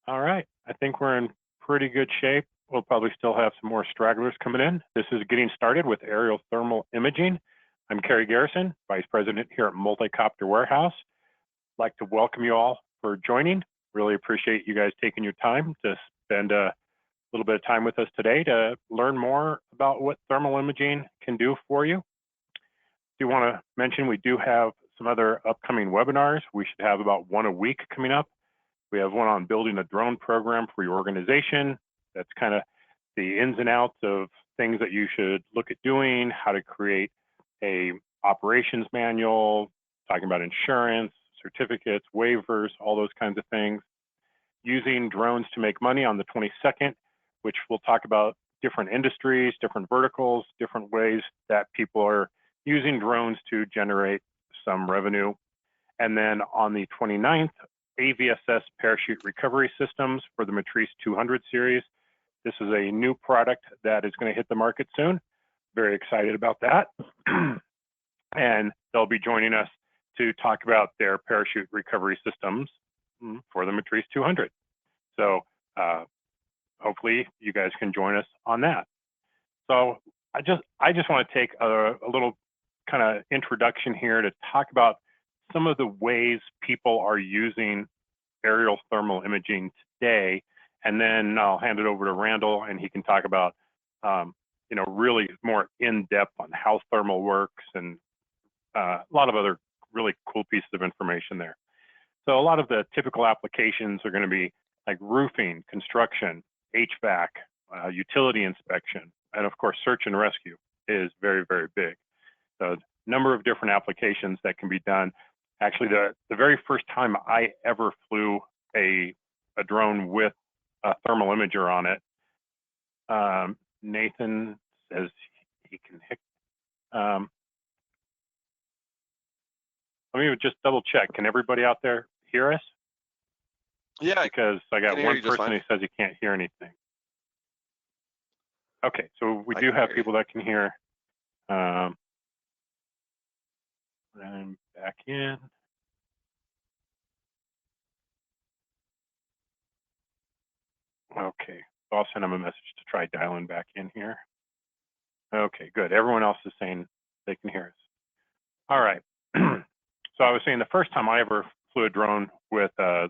All right, I think we're in pretty good shape. We'll probably still have some more stragglers coming in. This is Getting Started with Aerial Thermal Imaging. I'm Kerry Garrison, Vice President here at Multicopter Warehouse. I'd like to welcome you all for joining. Really appreciate you guys taking your time to spend a little bit of time with us today to learn more about what thermal imaging can do for you. Do want to mention we do have some other upcoming webinars. We should have about one a week coming up. We have one on building a drone program for your organization. That's kind of the ins and outs of things that you should look at doing, how to create a operations manual, talking about insurance, certificates, waivers, all those kinds of things. Using drones to make money on the 22nd, which we'll talk about different industries, different verticals, different ways that people are using drones to generate some revenue. And then on the 29th, AVSS parachute recovery systems for the Matrice 200 series. This is a new product that is going to hit the market soon. Very excited about that. And they'll be joining us to talk about their parachute recovery systems for the Matrice 200. So hopefully you guys can join us on that. So I just want to take a little kind of introduction here to talk about some of the ways people are using aerial thermal imaging today, and then I'll hand it over to Randall, and he can talk about, really more in depth on how thermal works and a lot of other really cool pieces of information there. So a lot of the typical applications are going to be like roofing, construction, HVAC, utility inspection, and of course, search and rescue is very, very big. So a number of different applications that can be done. Actually, the very first time I ever flew a drone with a thermal imager on it, Nathan says he can hit. Let me just double check. Can everybody out there hear us? Yeah. Because I got one person who says he can't hear anything. Okay, so we do have people that can hear. And back in. Okay, I'll send them a message to try dialing back in here. Okay, good. Everyone else is saying they can hear us. All right. So I was saying the first time I ever flew a drone with the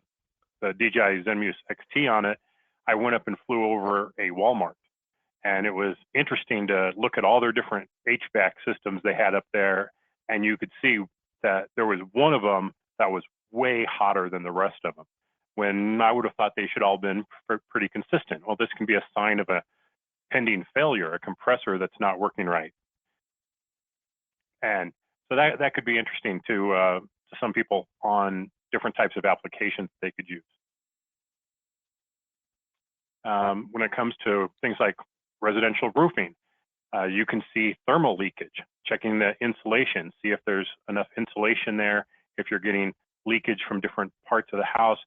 DJI Zenmuse XT on it, I went up and flew over a Walmart. And it was interesting to look at all their different HVAC systems they had up there. And you could see that there was one of them that was way hotter than the rest of them, when I would have thought they should all been pretty consistent. Well, this can be a sign of a pending failure, a compressor that's not working right. And so that could be interesting to some people on different types of applications they could use. When it comes to things like residential roofing, you can see thermal leakage, checking the insulation, see if there's enough insulation there, if you're getting leakage from different parts of the house.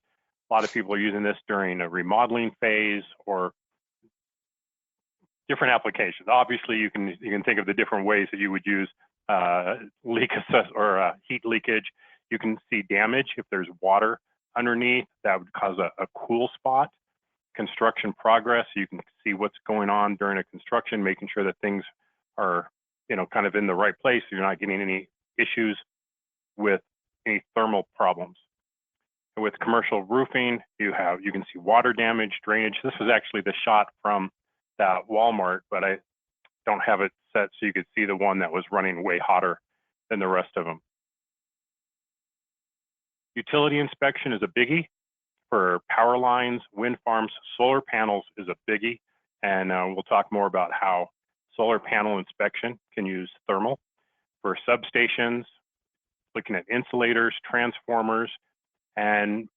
A lot of people are using this during a remodeling phase or different applications. Obviously, you can think of the different ways that you would use leak assess or heat leakage. You can see damage if there's water underneath that would cause a cool spot. Construction progress, you can see what's going on during a construction, making sure that things are kind of in the right place so you're not getting any issues with any thermal problems. With commercial roofing, you can see water damage, drainage. This was actually the shot from that Walmart, but I don't have it set so you could see the one that was running way hotter than the rest of them. Utility inspection is a biggie for power lines, wind farms. Solar panels is a biggie, and we'll talk more about how solar panel inspection can use thermal. For substations, looking at insulators, transformers, and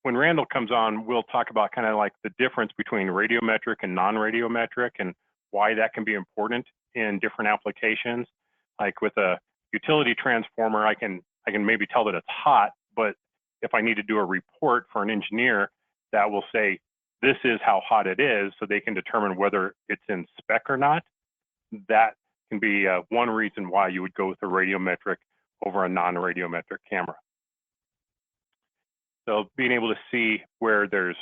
when Randall comes on, we'll talk about kind of like the difference between radiometric and non-radiometric and why that can be important in different applications. Like with a utility transformer, I can maybe tell that it's hot, but if I need to do a report for an engineer, that will say, this is how hot it is, so they can determine whether it's in spec or not. That can be one reason why you would go with a radiometric over a non-radiometric camera. So being able to see where there's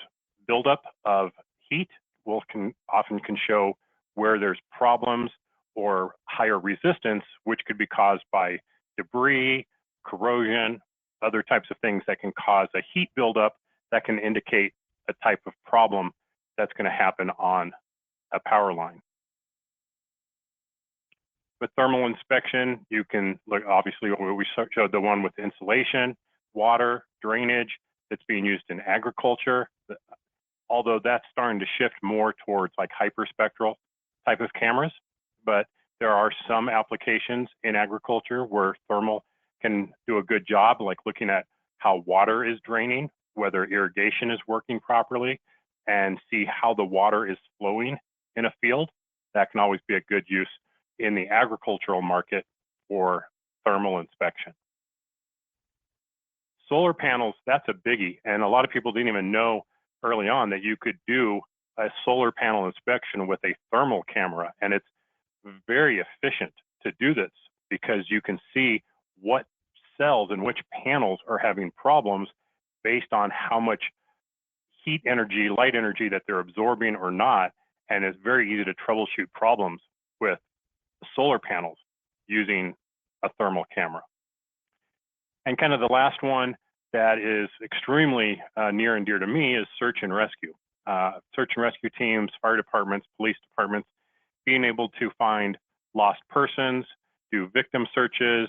buildup of heat often can show where there's problems or higher resistance, which could be caused by debris, corrosion, other types of things that can cause a heat buildup that can indicate a type of problem that's going to happen on a power line. With thermal inspection, you can look, obviously, we showed the one with insulation, water, drainage that's being used in agriculture, although that's starting to shift more towards like hyperspectral type of cameras. But there are some applications in agriculture where thermal can do a good job, like looking at how water is draining, whether irrigation is working properly, and see how the water is flowing in a field. That can always be a good use in the agricultural market for thermal inspection. Solar panels, that's a biggie. And a lot of people didn't even know early on that you could do a solar panel inspection with a thermal camera. And it's very efficient to do this because you can see what cells and which panels are having problems based on how much heat energy, light energy that they're absorbing or not. And it's very easy to troubleshoot problems with solar panels using a thermal camera. And kind of the last one that is extremely near and dear to me is search and rescue. Search and rescue teams, fire departments, police departments, being able to find lost persons, do victim searches,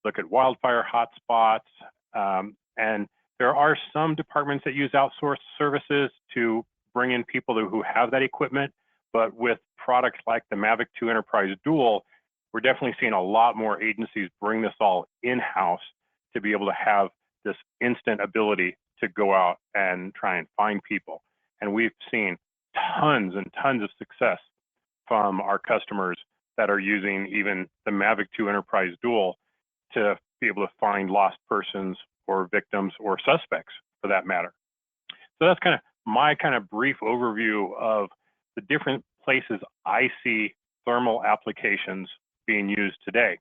look at wildfire hotspots. And there are some departments that use outsourced services to bring in people who have that equipment. But with products like the Mavic 2 Enterprise Dual, we're definitely seeing a lot more agencies bring this all in-house to be able to have this instant ability to go out and try and find people. And we've seen tons and tons of success from our customers that are using even the Mavic 2 Enterprise Dual to be able to find lost persons or victims or suspects for that matter. So that's kind of my kind of brief overview of the different places I see thermal applications being used today.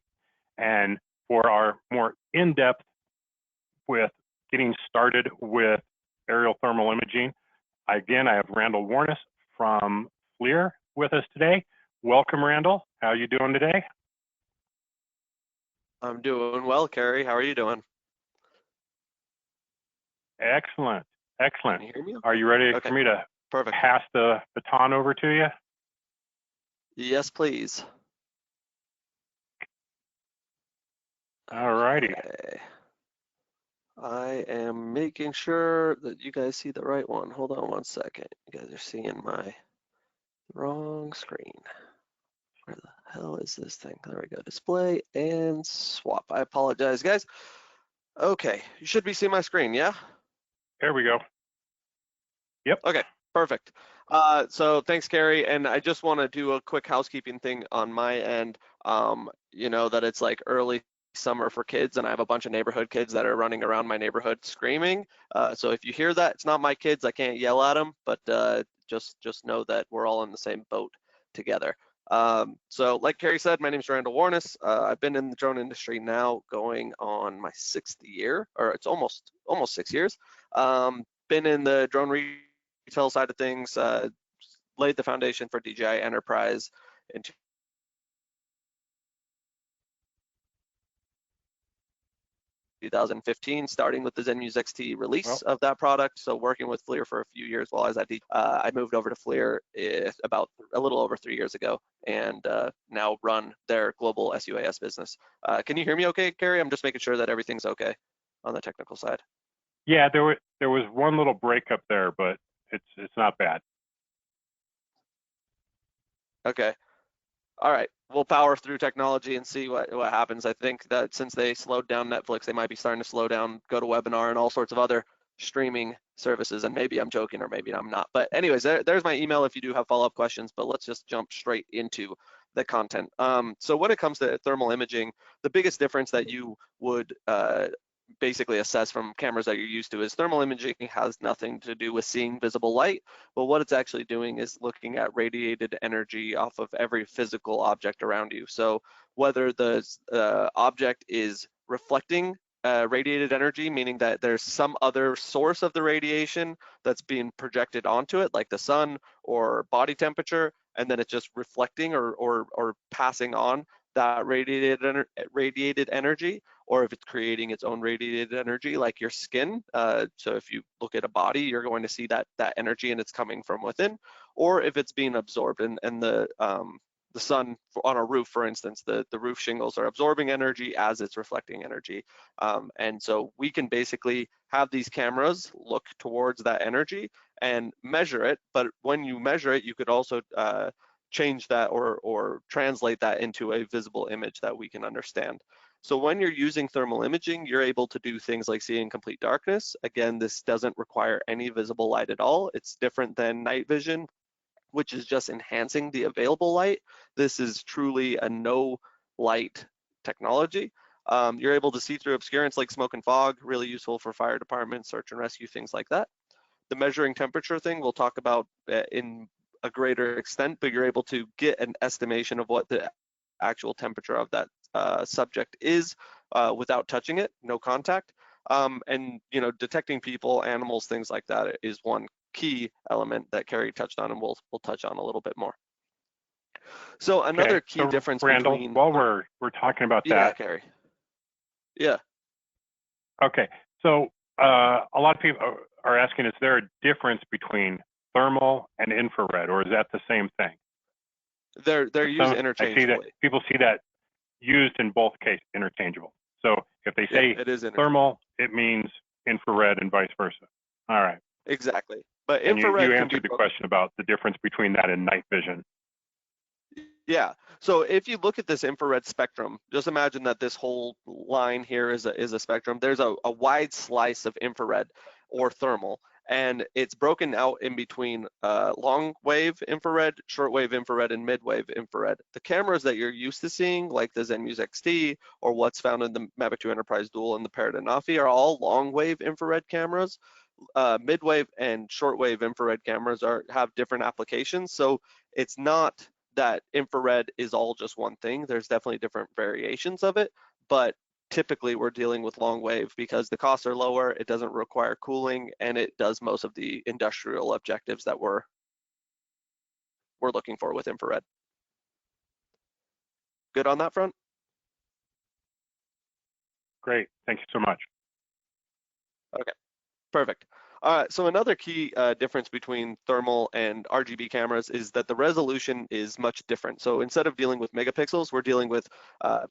And for our more in-depth with getting started with aerial thermal imaging, again, I have Randall Warnas from FLiR with us today. Welcome, Randall. How are you doing today? I'm doing well, Kerry. How are you doing? Excellent. Excellent. Can you hear me? Are you ready for me to pass the baton over to you? Yes, please. All righty. Okay. I am making sure that you guys see the right one. Hold on one second. You guys are seeing my wrong screen. Where the hell is this thing? There we go. Display and swap. I apologize, guys. Okay, you should be seeing my screen, yeah? There we go. Yep. Okay, perfect. So thanks, Kerry. And I just want to do a quick housekeeping thing on my end. You know that it's like early summer for kids, and I have a bunch of neighborhood kids that are running around my neighborhood screaming. So if you hear that, it's not my kids. I can't yell at them, but just know that we're all in the same boat together. So like Kerry said, my name is Randall Warnas. I've been in the drone industry now going on my 6th year, or it's almost 6 years. Been in the drone retail side of things, laid the foundation for DJI Enterprise in 2015, starting with the ZenMuse XT release of that product. So working with FLiR for a few years while I was at DJI. I moved over to FLiR about a little over 3 years ago, and now run their global SUAS business. Can you hear me okay, Kerry? I'm just making sure that everything's okay on the technical side. Yeah, there was one little break up there, but it's not bad. Okay. All right, we'll power through technology and see what happens. I think that since they slowed down Netflix, they might be starting to slow down GoToWebinar and all sorts of other streaming services. And maybe I'm joking or maybe I'm not. But anyways, there's my email if you do have follow-up questions. But let's just jump straight into the content. So when it comes to thermal imaging, the biggest difference that you would basically assess from cameras that you're used to is thermal imaging has nothing to do with seeing visible light, but what it's actually doing is looking at radiated energy off of every physical object around you. So whether the object is reflecting radiated energy, meaning that there's some other source of the radiation that's being projected onto it, like the sun or body temperature, and then it's just reflecting or passing on that radiated energy, or if it's creating its own radiated energy, like your skin. So if you look at a body, you're going to see that energy and it's coming from within, or if it's being absorbed, and the sun on a roof, for instance, the roof shingles are absorbing energy as it's reflecting energy. And so we can basically have these cameras look towards that energy and measure it. But when you measure it, you could also change that or translate that into a visible image that we can understand. So when you're using thermal imaging, you're able to do things like see in complete darkness. Again, this doesn't require any visible light at all. It's different than night vision, which is just enhancing the available light. This is truly a no light technology. You're able to see through obscurance like smoke and fog, really useful for fire departments, search and rescue, things like that. The measuring temperature thing we'll talk about in a greater extent, but you're able to get an estimation of what the actual temperature of that subject is without touching it, no contact. And detecting people, animals, things like that is one key element that Carrie touched on, and we'll touch on a little bit more. So another key difference Randall, between, while we're talking about yeah, that, Carrie, yeah. Okay, so a lot of people are asking, is there a difference between thermal and infrared, or is that the same thing? They're used interchangeably. I see that people see that used in both cases, interchangeable. So if they say thermal, it means infrared and vice versa. All right. Exactly. But and infrared you answered the question about the difference between that and night vision. Yeah. So if you look at this infrared spectrum, just imagine that this whole line here is a spectrum. There's a wide slice of infrared or thermal, and it's broken out in between long wave infrared, short wave infrared, and mid wave infrared. The cameras that you're used to seeing, like the Zenmuse XT or what's found in the Mavic 2 Enterprise Dual and the Parrot and Nafi, are all long wave infrared cameras. Mid-wave and short-wave infrared cameras have different applications. So it's not that infrared is all just one thing. There's definitely different variations of it, but typically we're dealing with long wave because the costs are lower, it doesn't require cooling, and it does most of the industrial objectives that we're looking for with infrared. Good on that front? Great, thank you so much. Okay, perfect. So another key difference between thermal and RGB cameras is that the resolution is much different. So instead of dealing with megapixels, we're dealing with a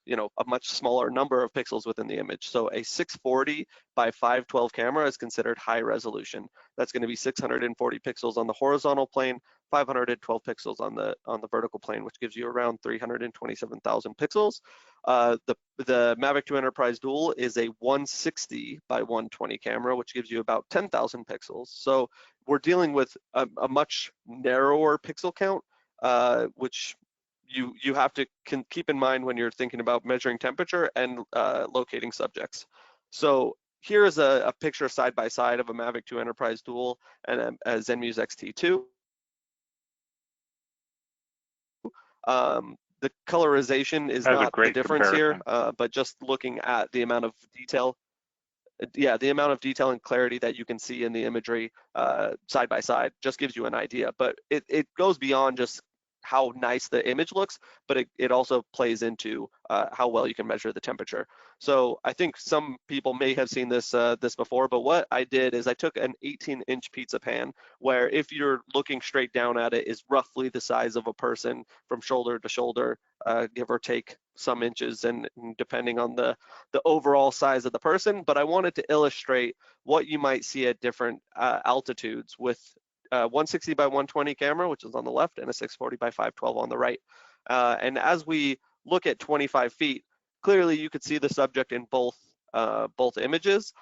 much smaller number of pixels within the image. So a 640 by 512 camera is considered high resolution. That's going to be 640 pixels on the horizontal plane, 512 pixels on the vertical plane, which gives you around 327,000 pixels. The Mavic 2 Enterprise Dual is a 160 by 120 camera, which gives you about 10,000 pixels. So we're dealing with a much narrower pixel count, which you have to keep in mind when you're thinking about measuring temperature and locating subjects. So here is a picture side by side of a Mavic 2 Enterprise Dual and a Zenmuse XT2. The colorization is not the difference here, but just looking at the amount of detail, the amount of detail and clarity that you can see in the imagery side by side just gives you an idea. But it goes beyond just how nice the image looks, but it also plays into how well you can measure the temperature. So I think some people may have seen this before, but what I did is I took an 18-inch pizza pan, where if you're looking straight down at it is roughly the size of a person from shoulder to shoulder, give or take some inches, and depending on the overall size of the person. But I wanted to illustrate what you might see at different altitudes with 160 by 120 camera, which is on the left, and a 640 by 512 on the right. And as we look at 25 feet, clearly you could see the subject in both images.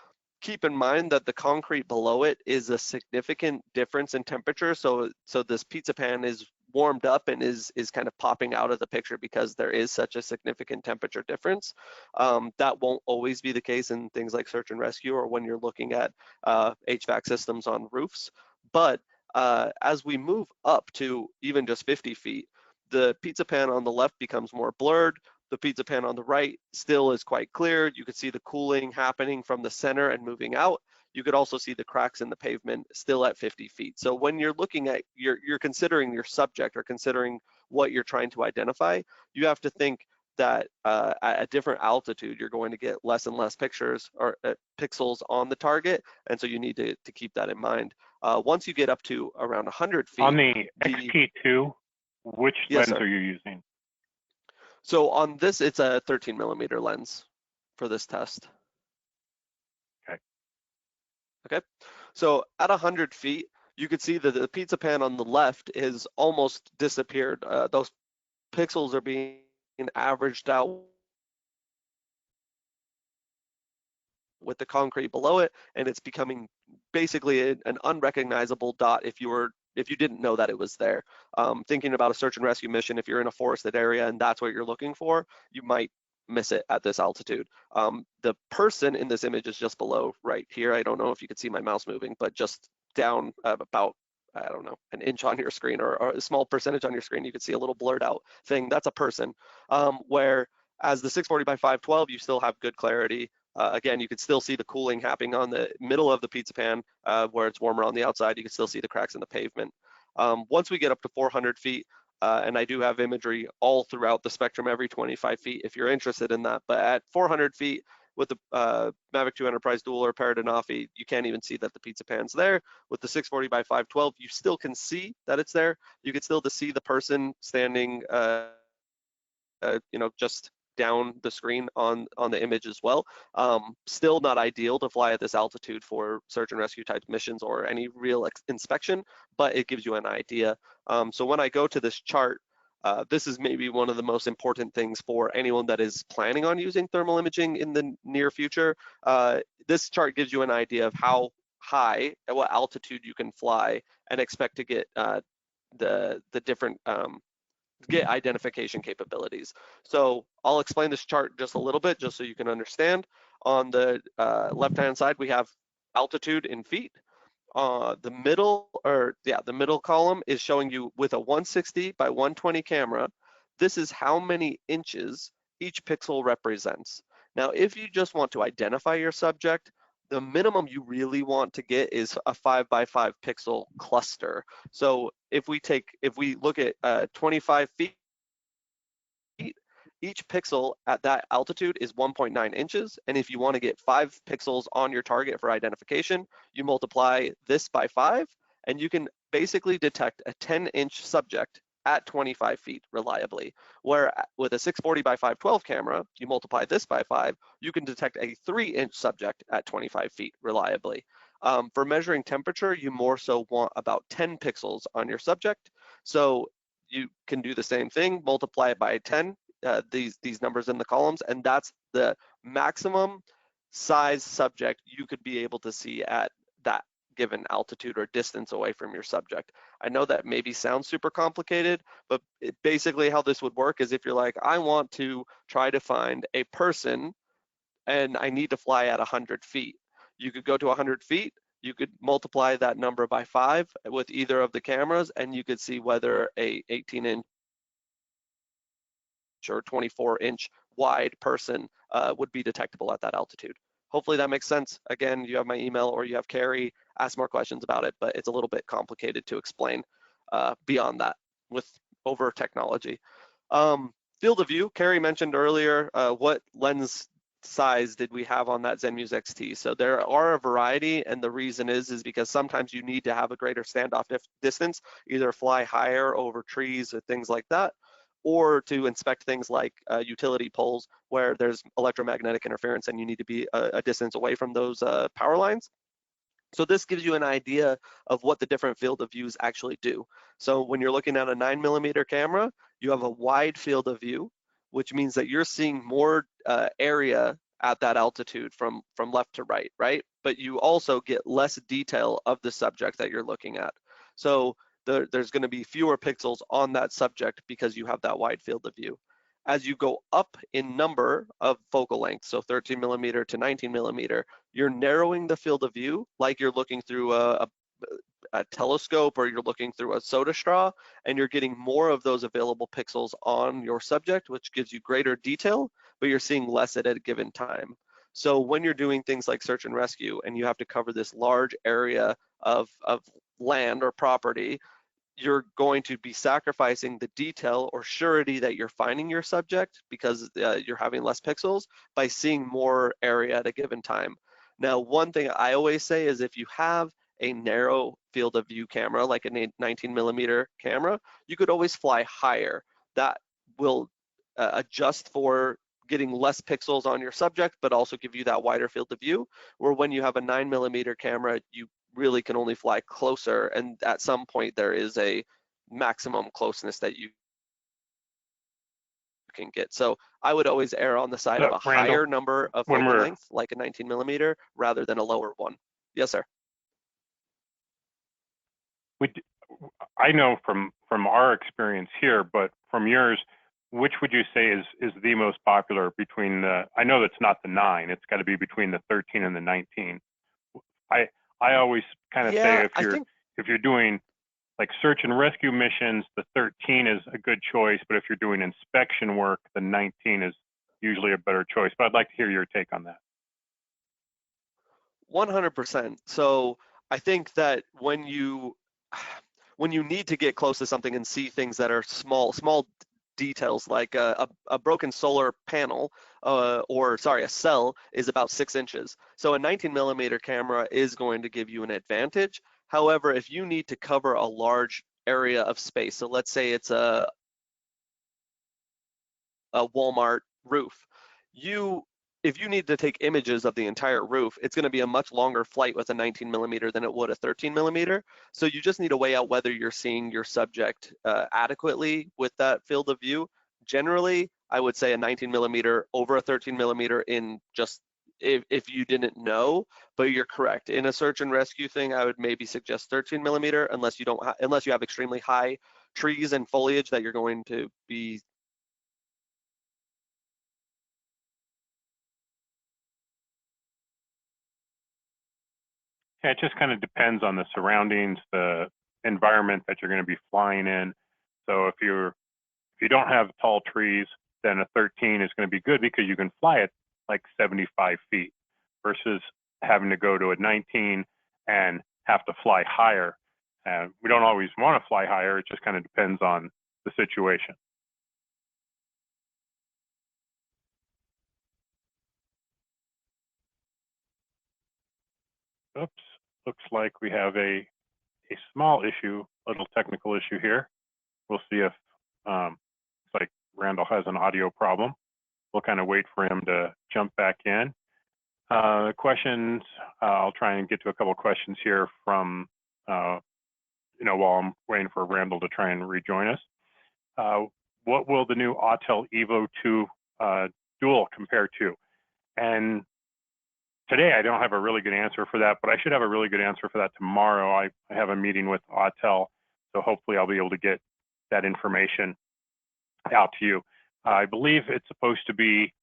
Keep in mind that the concrete below it is a significant difference in temperature. So this pizza pan is warmed up and is kind of popping out of the picture because there is such a significant temperature difference. That won't always be the case in things like search and rescue or when you're looking at HVAC systems on roofs. But as we move up to even just 50 feet, the pizza pan on the left becomes more blurred, The pizza pan on the right still is quite clear. You could see the cooling happening from the center and moving out. You could also see the cracks in the pavement still at 50 feet. So when you're looking at, you're considering your subject or considering what you're trying to identify, you have to think that at a different altitude, you're going to get less and less pictures or pixels on the target. And so you need to keep that in mind. Once you get up to around 100 feet. On the XT2, which Yes, lens sir. are you using? So on this, it's a 13 millimeter lens for this test. Okay. Okay. So at 100 feet, you can see that the pizza pan on the left is almost disappeared. Those pixels are being averaged out with the concrete below it, and it's becoming basically an unrecognizable dot if you didn't know that it was there. Thinking about a search and rescue mission, if you're in a forested area and that's what you're looking for, you might miss it at this altitude. The person in this image is just below right here. I don't know if you can see my mouse moving, but just down about, I don't know, an inch on your screen or a small percentage on your screen, you can see a little blurred out thing. That's a person. Where as the 640 by 512, you still have good clarity. Again, you can still see the cooling happening on the middle of the pizza pan where it's warmer on the outside. You can still see the cracks in the pavement. Once we get up to 400 feet, and I do have imagery all throughout the spectrum every 25 feet if you're interested in that, but at 400 feet with the Mavic 2 Enterprise Dual or Paradenofi, you can't even see that the pizza pan's there. With the 640 by 512, you still can see that it's there. You can still see the person standing, just down the screen on the image as well. Still not ideal to fly at this altitude for search and rescue type missions or any real inspection, but it gives you an idea. So when I go to this chart, this is maybe one of the most important things for anyone that is planning on using thermal imaging in the near future. This chart gives you an idea of how high, at what altitude you can fly and expect to get the different get identification capabilities. So I'll explain this chart just a little bit, just so you can understand. On the left-hand side, we have altitude in feet. The middle column is showing you with a 160 by 120 camera, this is how many inches each pixel represents. Now, if you just want to identify your subject, the minimum you really want to get is a 5 by 5 pixel cluster. So if we look at 25 feet, each pixel at that altitude is 1.9 inches. And if you want to get 5 pixels on your target for identification, you multiply this by 5, and you can basically detect a 10-inch subject at 25 feet reliably. Where with a 640 by 512 camera, you multiply this by 5, you can detect a 3-inch subject at 25 feet reliably. For measuring temperature, you more so want about 10 pixels on your subject. So you can do the same thing, multiply it by 10, these numbers in the columns, and that's the maximum size subject you could be able to see at that given altitude or distance away from your subject. I know that maybe sounds super complicated, but basically how this would work is if you're like, I want to try to find a person and I need to fly at 100 feet. You could go to 100 feet, you could multiply that number by 5 with either of the cameras, and you could see whether a 18-inch or 24-inch wide person would be detectable at that altitude. Hopefully that makes sense. Again, you have my email or you have Carrie, ask more questions about it, but it's a little bit complicated to explain beyond that with over technology. Field of view, Carrie mentioned earlier, what lens size did we have on that Zenmuse XT? So there are a variety, and the reason is because sometimes you need to have a greater standoff distance, either fly higher over trees or things like that, or to inspect things like utility poles where there's electromagnetic interference and you need to be a distance away from those power lines. So this gives you an idea of what the different field of views actually do. So when you're looking at a 9mm camera, you have a wide field of view, which means that you're seeing more area at that altitude from left to right, right? But you also get less detail of the subject that you're looking at. So there's going to be fewer pixels on that subject because you have that wide field of view. As you go up in number of focal length, so 13mm to 19mm, you're narrowing the field of view like you're looking through a a telescope or you're looking through a soda straw, and you're getting more of those available pixels on your subject, which gives you greater detail, but you're seeing less at a given time. So when you're doing things like search and rescue and you have to cover this large area of land or property, you're going to be sacrificing the detail or surety that you're finding your subject because you're having less pixels by seeing more area at a given time. Now, one thing I always say is if you have a narrow field of view camera, like a 19mm camera, you could always fly higher. That will adjust for getting less pixels on your subject, but also give you that wider field of view. Where when you have a 9mm camera, you really can only fly closer, and at some point there is a maximum closeness that you can get. So I would always err on the side of a Randall, higher number of focal length, like a 19mm, rather than a lower one. Yes, sir. I know from our experience here, but from yours, which would you say is the most popular between the? I know that's not the 9. It's got to be between the 13 and the 19. I always kind of say if you're doing like search and rescue missions, the 13 is a good choice, but if you're doing inspection work, the 19 is usually a better choice. But I'd like to hear your take on that. 100%. So I think that when you need to get close to something and see things that are small details, like a broken solar panel, a cell is about 6 inches. So a 19mm camera is going to give you an advantage. However, if you need to cover a large area of space, so let's say it's a Walmart roof, if you need to take images of the entire roof, it's going to be a much longer flight with a 19mm than it would a 13mm. So you just need to weigh out whether you're seeing your subject adequately with that field of view. Generally, I would say a 19mm over a 13mm in just if you didn't know, but you're correct. In a search and rescue thing, I would maybe suggest 13mm unless you have extremely high trees and foliage that you're going to be. Yeah, it just kind of depends on the surroundings, the environment that you're going to be flying in. So if you don't have tall trees, then a 13 is going to be good because you can fly it like 75 feet versus having to go to a 19 and have to fly higher. We don't always want to fly higher. It just kind of depends on the situation. Oops, looks like we have a small issue, little technical issue here. We'll see if it's like Randall has an audio problem. We'll kind of wait for him to jump back in. Questions, I'll try and get to a couple of questions here from, while I'm waiting for Randall to try and rejoin us. What will the new Autel Evo 2 dual compare to? And today I don't have a really good answer for that, but I should have a really good answer for that tomorrow. I have a meeting with Autel, so hopefully I'll be able to get that information out to you. I believe it's supposed to be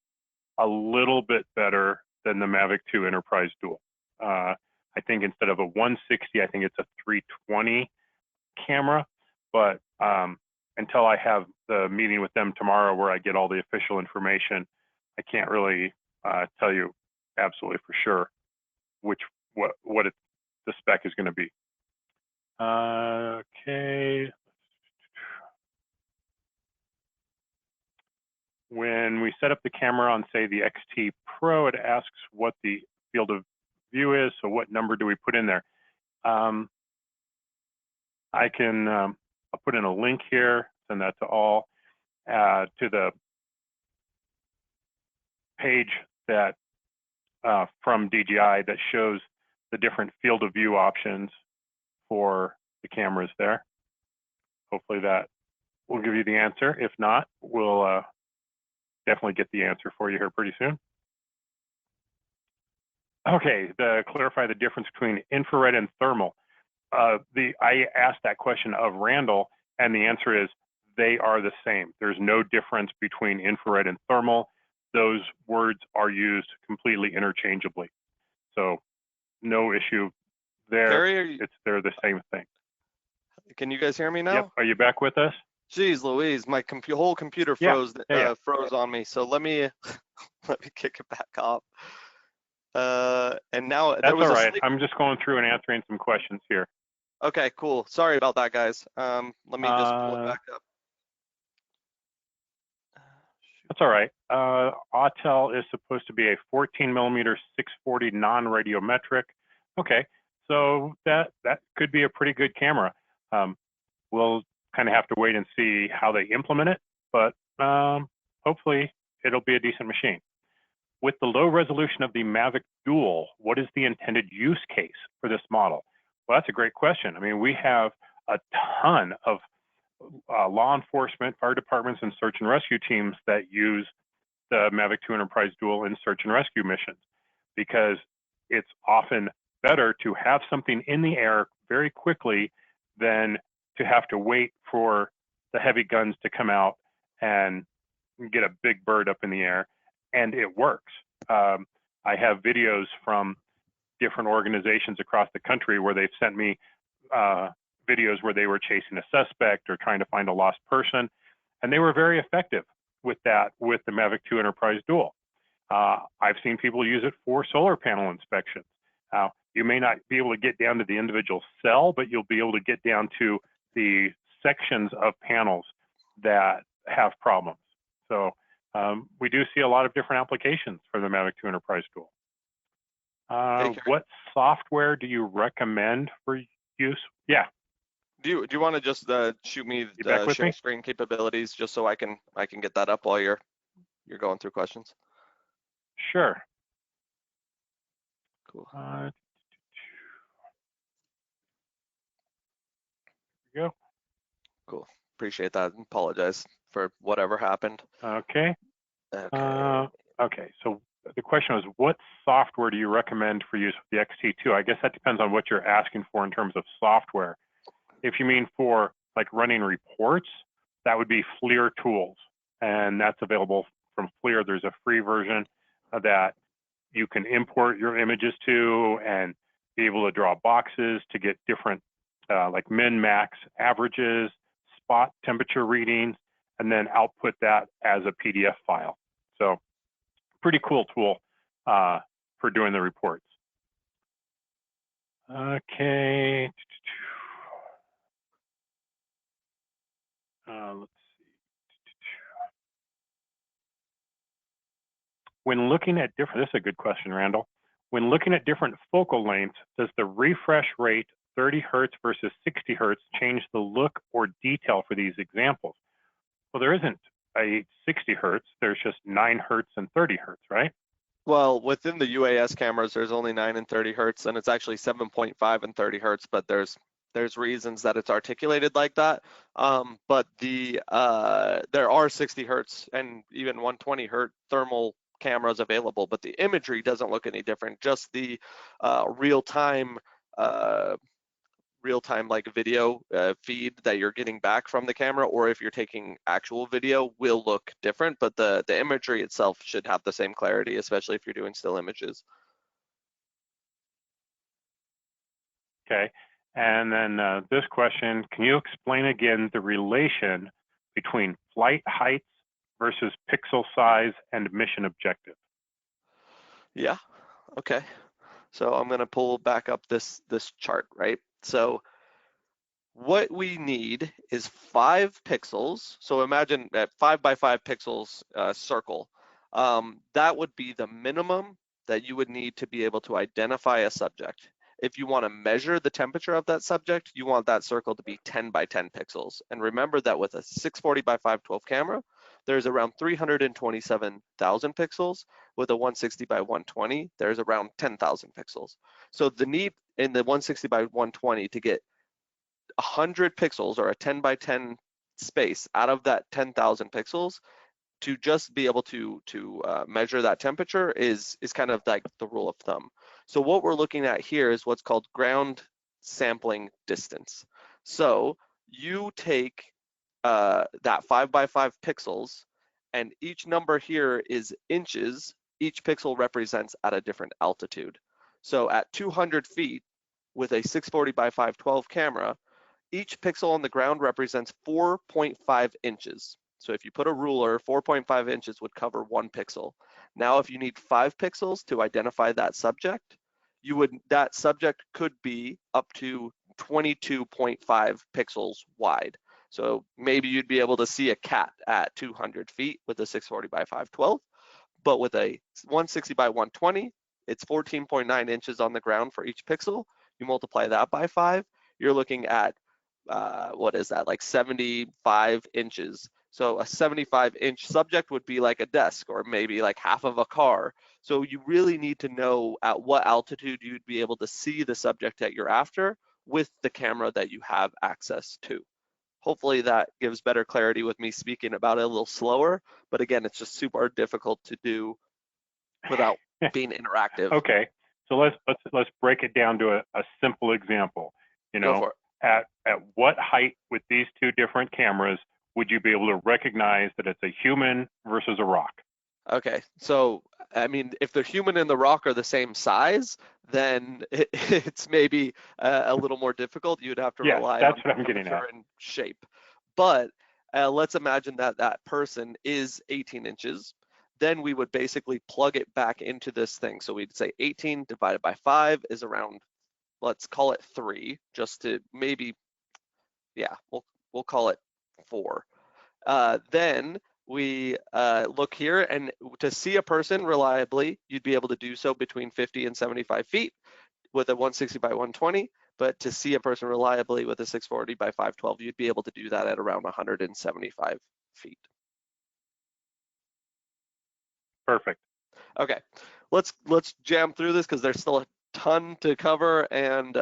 a little bit better than the Mavic 2 Enterprise Dual. I think instead of a 160, I think it's a 320 camera, but until I have the meeting with them tomorrow where I get all the official information, I can't really tell you absolutely for sure what the spec is going to be. Okay. When we set up the camera on, say, the XT Pro, it asks what the field of view is. So what number do we put in there? I'll put in a link here, send that to all, to the page that from DJI that shows the different field of view options for the cameras there. Hopefully that will give you the answer. If not, we'll definitely get the answer for you here pretty soon. Okay, to clarify the difference between infrared and thermal. I asked that question of Randall, and the answer is they are the same. There's no difference between infrared and thermal. Those words are used completely interchangeably. So no issue Carrie, they're the same thing. can you guys hear me now? Yep. Are you back with us? Jeez Louise, my whole computer froze froze on me. So let me let me kick it back off. And now that's all right. I'm just going through and answering some questions here. Okay, cool. Sorry about that, guys. Let me just pull it back up. That's all right. Autel is supposed to be a 14 millimeter 640 non-radiometric. Okay, so that could be a pretty good camera. We'll kind of have to wait and see how they implement it, but hopefully it'll be a decent machine. With the low resolution of the Mavic Dual, what is the intended use case for this model? Well, that's a great question. I mean, we have a ton of law enforcement, fire departments, and search and rescue teams that use the Mavic 2 Enterprise Dual in search and rescue missions, because it's often better to have something in the air very quickly than to have to wait for the heavy guns to come out and get a big bird up in the air. And it works. I have videos from different organizations across the country where they've sent me videos where they were chasing a suspect or trying to find a lost person, and they were very effective with that with the Mavic 2 Enterprise Dual. I've seen people use it for solar panel inspections. You may not be able to get down to the individual cell, but you'll be able to get down to the sections of panels that have problems. So we do see a lot of different applications for the Mavic 2 Enterprise Dual. What software do you recommend for use? Yeah. Do you want to just shoot me the share screen capabilities just so I can get that up while you're going through questions? Sure. Cool. Here we go. Cool. Appreciate that. Apologize for whatever happened. Okay. Okay. Okay. So the question was, what software do you recommend for use with the XT2? I guess that depends on what you're asking for in terms of software. If you mean for like running reports, that would be FLiR tools, and that's available from FLiR. There's a free version that you can import your images to and be able to draw boxes to get different like min, max, averages, spot temperature readings, and then output that as a PDF file. So pretty cool tool for doing the reports. Okay. Let's see. When looking at different, this is a good question, Randall. When looking at different focal lengths, does the refresh rate 30 hertz versus 60 hertz change the look or detail for these examples? Well, there isn't a 60 hertz, there's just 9 hertz and 30 hertz, right? Well, within the UAS cameras, there's only 9 and 30 hertz, and it's actually 7.5 and 30 hertz, but there's reasons that it's articulated like that. But there are 60 hertz and even 120 hertz thermal cameras available, but the imagery doesn't look any different. Just the real-time like video feed that you're getting back from the camera, or if you're taking actual video, will look different, but the imagery itself should have the same clarity, especially if you're doing still images. Okay, and then this question, can you explain again the relation between flight heights versus pixel size and mission objective? Yeah, okay. So I'm gonna pull back up this chart, right? So what we need is 5 pixels. So imagine that 5 by 5 pixels circle. That would be the minimum that you would need to be able to identify a subject. If you want to measure the temperature of that subject, you want that circle to be 10 by 10 pixels. And remember that with a 640 by 512 camera, there's around 327,000 pixels. With a 160 by 120, there's around 10,000 pixels. So the need in the 160 by 120 to get 100 pixels or a 10 by 10 space out of that 10,000 pixels to just be able to measure that temperature is kind of like the rule of thumb. So what we're looking at here is what's called ground sampling distance. So you take that 5 by 5 pixels, and each number here is inches. Each pixel represents at a different altitude. So at 200 feet, with a 640 by 512 camera, each pixel on the ground represents 4.5 inches. So if you put a ruler, 4.5 inches would cover 1 pixel. Now, if you need 5 pixels to identify that subject, that subject could be up to 22.5 pixels wide. So maybe you'd be able to see a cat at 200 feet with a 640 by 512, but with a 160 by 120, it's 14.9 inches on the ground for each pixel. You multiply that by 5, you're looking at what is that, like 75 inches. So a 75-inch subject would be like a desk or maybe like half of a car. So you really need to know at what altitude you'd be able to see the subject that you're after with the camera that you have access to. Hopefully that gives better clarity with me speaking about it a little slower, but again, it's just super difficult to do without being interactive. Okay, so let's break it down to a simple example. You know, Go for it. At what height with these two different cameras would you be able to recognize that it's a human versus a rock? Okay, so I mean, if the human and the rock are the same size, then it's maybe a little more difficult. You'd have to rely that's on what I'm getting temperature at. and shape. But let's imagine that that person is 18 inches. Then we would basically plug it back into this thing. So we'd say 18 divided by 5 is around, let's call it 3, just to maybe, yeah, we'll call it 4. Then we look here, and to see a person reliably, you'd be able to do so between 50 and 75 feet with a 160 by 120, but to see a person reliably with a 640 by 512, you'd be able to do that at around 175 feet. Perfect. Okay, let's jam through this because there's still a ton to cover, and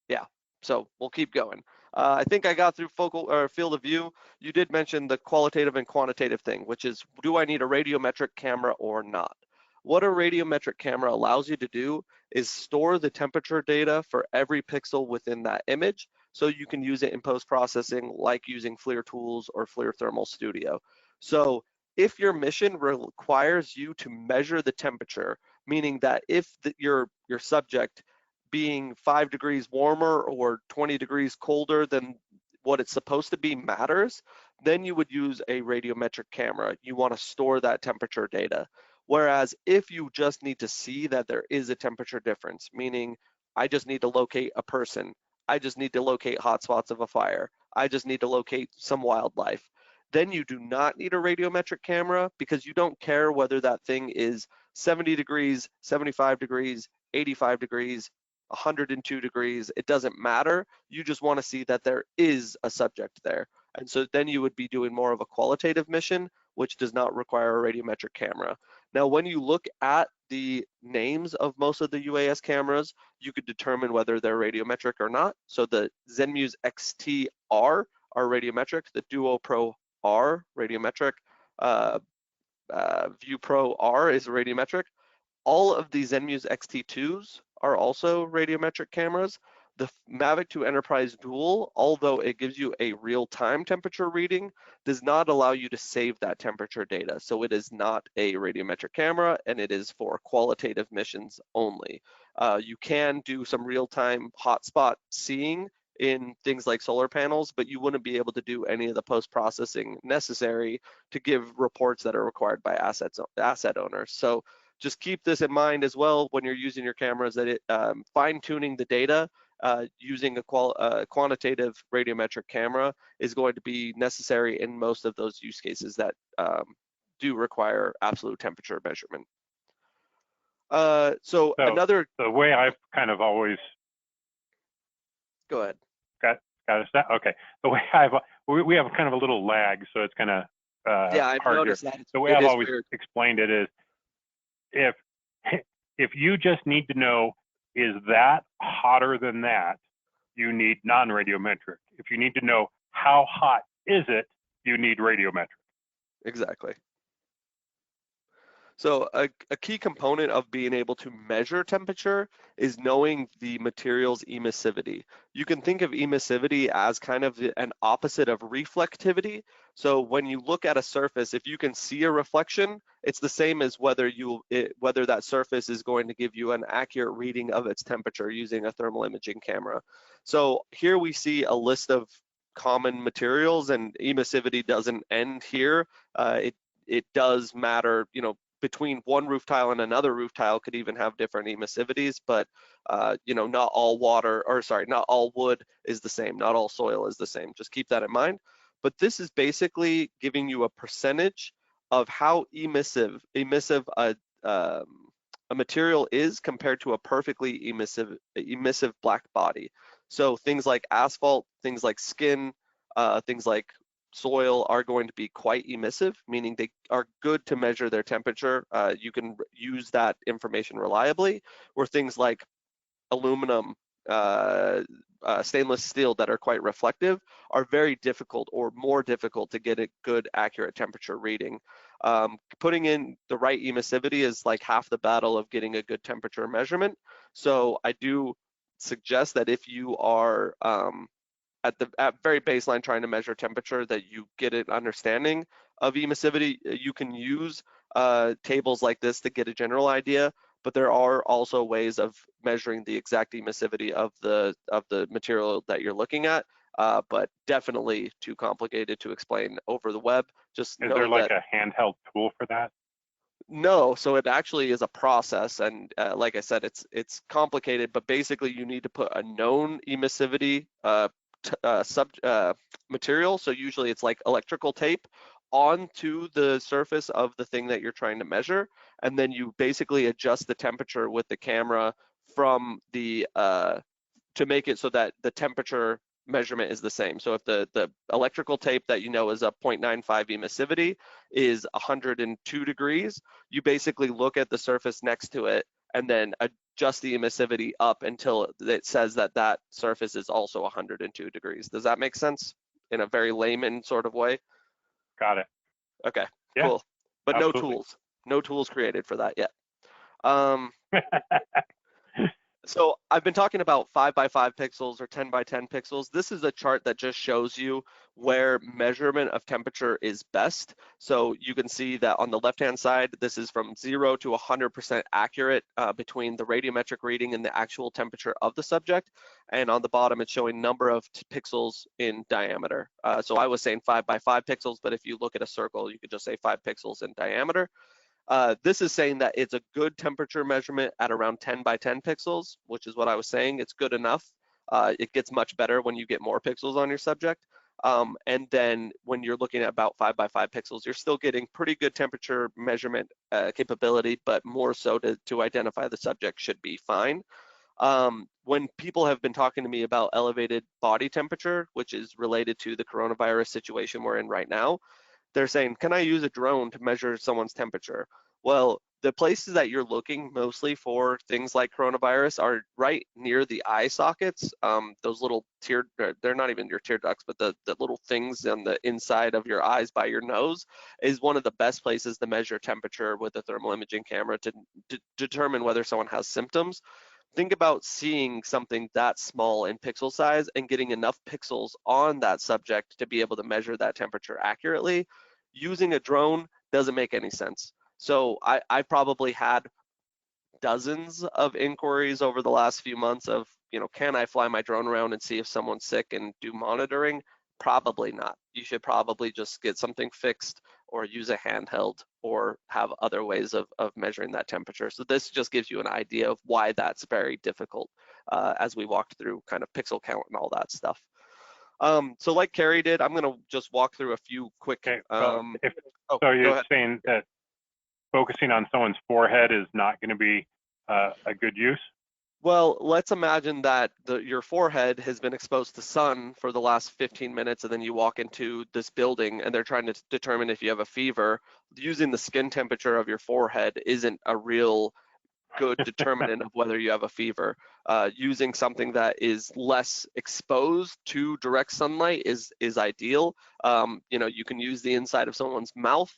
yeah, so we'll keep going. I think I got through focal or field of view. You did mention the qualitative and quantitative thing, which is, do I need a radiometric camera or not? What a radiometric camera allows you to do is store the temperature data for every pixel within that image, so you can use it in post-processing, like using FLiR tools or FLiR Thermal Studio. So if your mission requires you to measure the temperature, meaning that if your subject being 5 degrees warmer or 20 degrees colder than what it's supposed to be matters, then you would use a radiometric camera. You want to store that temperature data. Whereas if you just need to see that there is a temperature difference, meaning I just need to locate a person, I just need to locate hotspots of a fire, I just need to locate some wildlife, then you do not need a radiometric camera, because you don't care whether that thing is 70 degrees, 75 degrees, 85 degrees, 102 degrees, it doesn't matter. You just want to see that there is a subject there. And so then you would be doing more of a qualitative mission, which does not require a radiometric camera. Now, when you look at the names of most of the UAS cameras, you could determine whether they're radiometric or not. So the Zenmuse XT-R are radiometric, the Duo Pro R radiometric, View Pro R is radiometric. All of the Zenmuse XT2s are also radiometric cameras. The Mavic 2 Enterprise Dual, although it gives you a real-time temperature reading, does not allow you to save that temperature data. So it is not a radiometric camera, and it is for qualitative missions only. You can do some real-time hotspot seeing in things like solar panels, but you wouldn't be able to do any of the post-processing necessary to give reports that are required by asset owners. So just keep this in mind as well when you're using your cameras, that it fine-tuning the data using a quantitative radiometric camera is going to be necessary in most of those use cases that do require absolute temperature measurement. So another, the way I've kind of always go ahead. Got it. Okay. The way we have kind of a little lag, so it's kind of yeah, I've hard noticed here. that. The way I've always weird. explained it is, if you just need to know, is that hotter than that, you need non-radiometric. If you need to know how hot is it, you need radiometric. Exactly. So a key component of being able to measure temperature is knowing the material's emissivity. You can think of emissivity as kind of an opposite of reflectivity. So when you look at a surface, if you can see a reflection, it's the same as whether whether that surface is going to give you an accurate reading of its temperature using a thermal imaging camera. So here we see a list of common materials, and emissivity doesn't end here. It does matter, you know, between one roof tile and another roof tile could even have different emissivities, but you know, not all water, or sorry, not all wood is the same, not all soil is the same. Just keep that in mind. But this is basically giving you a percentage of how emissive a material is compared to a perfectly emissive black body. So things like asphalt, things like skin, things like soil are going to be quite emissive, meaning they are good to measure their temperature. You can use that information reliably, or things like aluminum, stainless steel that are quite reflective are very difficult, or more difficult, to get a good accurate temperature reading. Putting in the right emissivity is like half the battle of getting a good temperature measurement. So I do suggest that if you are at very baseline trying to measure temperature, that you get an understanding of emissivity. You can use tables like this to get a general idea, but there are also ways of measuring the exact emissivity of the material that you're looking at, but definitely too complicated to explain over the web. Just Is know there like that a handheld tool for that? no, so it actually is a process, and like I said, it's complicated, but basically you need to put a known emissivity material, so usually it's like electrical tape, onto the surface of the thing that you're trying to measure, and then you basically adjust the temperature with the camera from the to make it so that the temperature measurement is the same. So if the electrical tape that you know is a 0.95 emissivity is 102 degrees, you basically look at the surface next to it and then adjust the emissivity up until it says that that surface is also 102 degrees. Does that make sense in a very layman sort of way? Got it. Okay, Yeah, cool. But absolutely. no tools created for that yet. So I've been talking about 5 by 5 pixels or 10 by 10 pixels. This is a chart that just shows you where measurement of temperature is best. So you can see that on the left-hand side, this is from 0 to 100% accurate between the radiometric reading and the actual temperature of the subject. And on the bottom, it's showing number of pixels in diameter. So I was saying 5 by 5 pixels, but if you look at a circle, you could just say 5 pixels in diameter. This is saying that it's a good temperature measurement at around 10 by 10 pixels, which is what I was saying. It's good enough. It gets much better when you get more pixels on your subject. And then when you're looking at about 5 by 5 pixels, you're still getting pretty good temperature measurement capability, but more so to identify the subject should be fine. When people have been talking to me about elevated body temperature, which is related to the coronavirus situation we're in right now, they're saying, can I use a drone to measure someone's temperature? Well, the places that you're looking mostly for things like coronavirus are right near the eye sockets. Those little they're not even your tear ducts, but the little things on the inside of your eyes by your nose is one of the best places to measure temperature with a thermal imaging camera to determine whether someone has symptoms. Think about seeing something that small in pixel size and getting enough pixels on that subject to be able to measure that temperature accurately. Using a drone doesn't make any sense. So I've probably had dozens of inquiries over the last few months of, you know, can I fly my drone around and see if someone's sick and do monitoring? Probably not. You should probably just get something fixed or use a handheld or have other ways of measuring that temperature. So this just gives you an idea of why that's very difficult as we walked through kind of pixel count and all that stuff. So like Carrie did, I'm gonna just walk through a few quick, Okay, well, oh, so go you're ahead. saying that focusing on someone's forehead is not going to be a good use? Well, let's imagine that your forehead has been exposed to sun for the last 15 minutes, and then you walk into this building and they're trying to determine if you have a fever. Using the skin temperature of your forehead isn't a real good determinant of whether you have a fever. Using something that is less exposed to direct sunlight is ideal. You know, you can use the inside of someone's mouth.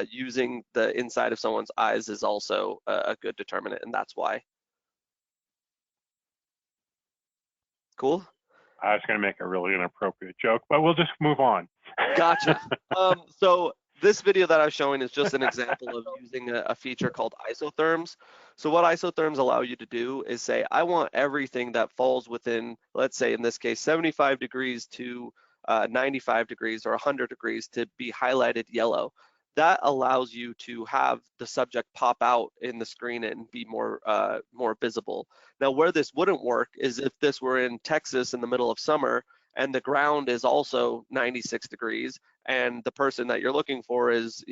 using the inside of someone's eyes is also a good determinant, and that's why. Cool. I was going to make a really inappropriate joke, but we'll just move on. Gotcha. So this video that I was showing is just an example of using a feature called isotherms. So what isotherms allow you to do is say, I want everything that falls within, let's say in this case, 75 degrees to 95 degrees or 100 degrees to be highlighted yellow. That allows you to have the subject pop out in the screen and be more visible. Now, where this wouldn't work is if this were in Texas in the middle of summer and the ground is also 96 degrees and the person that you're looking for is,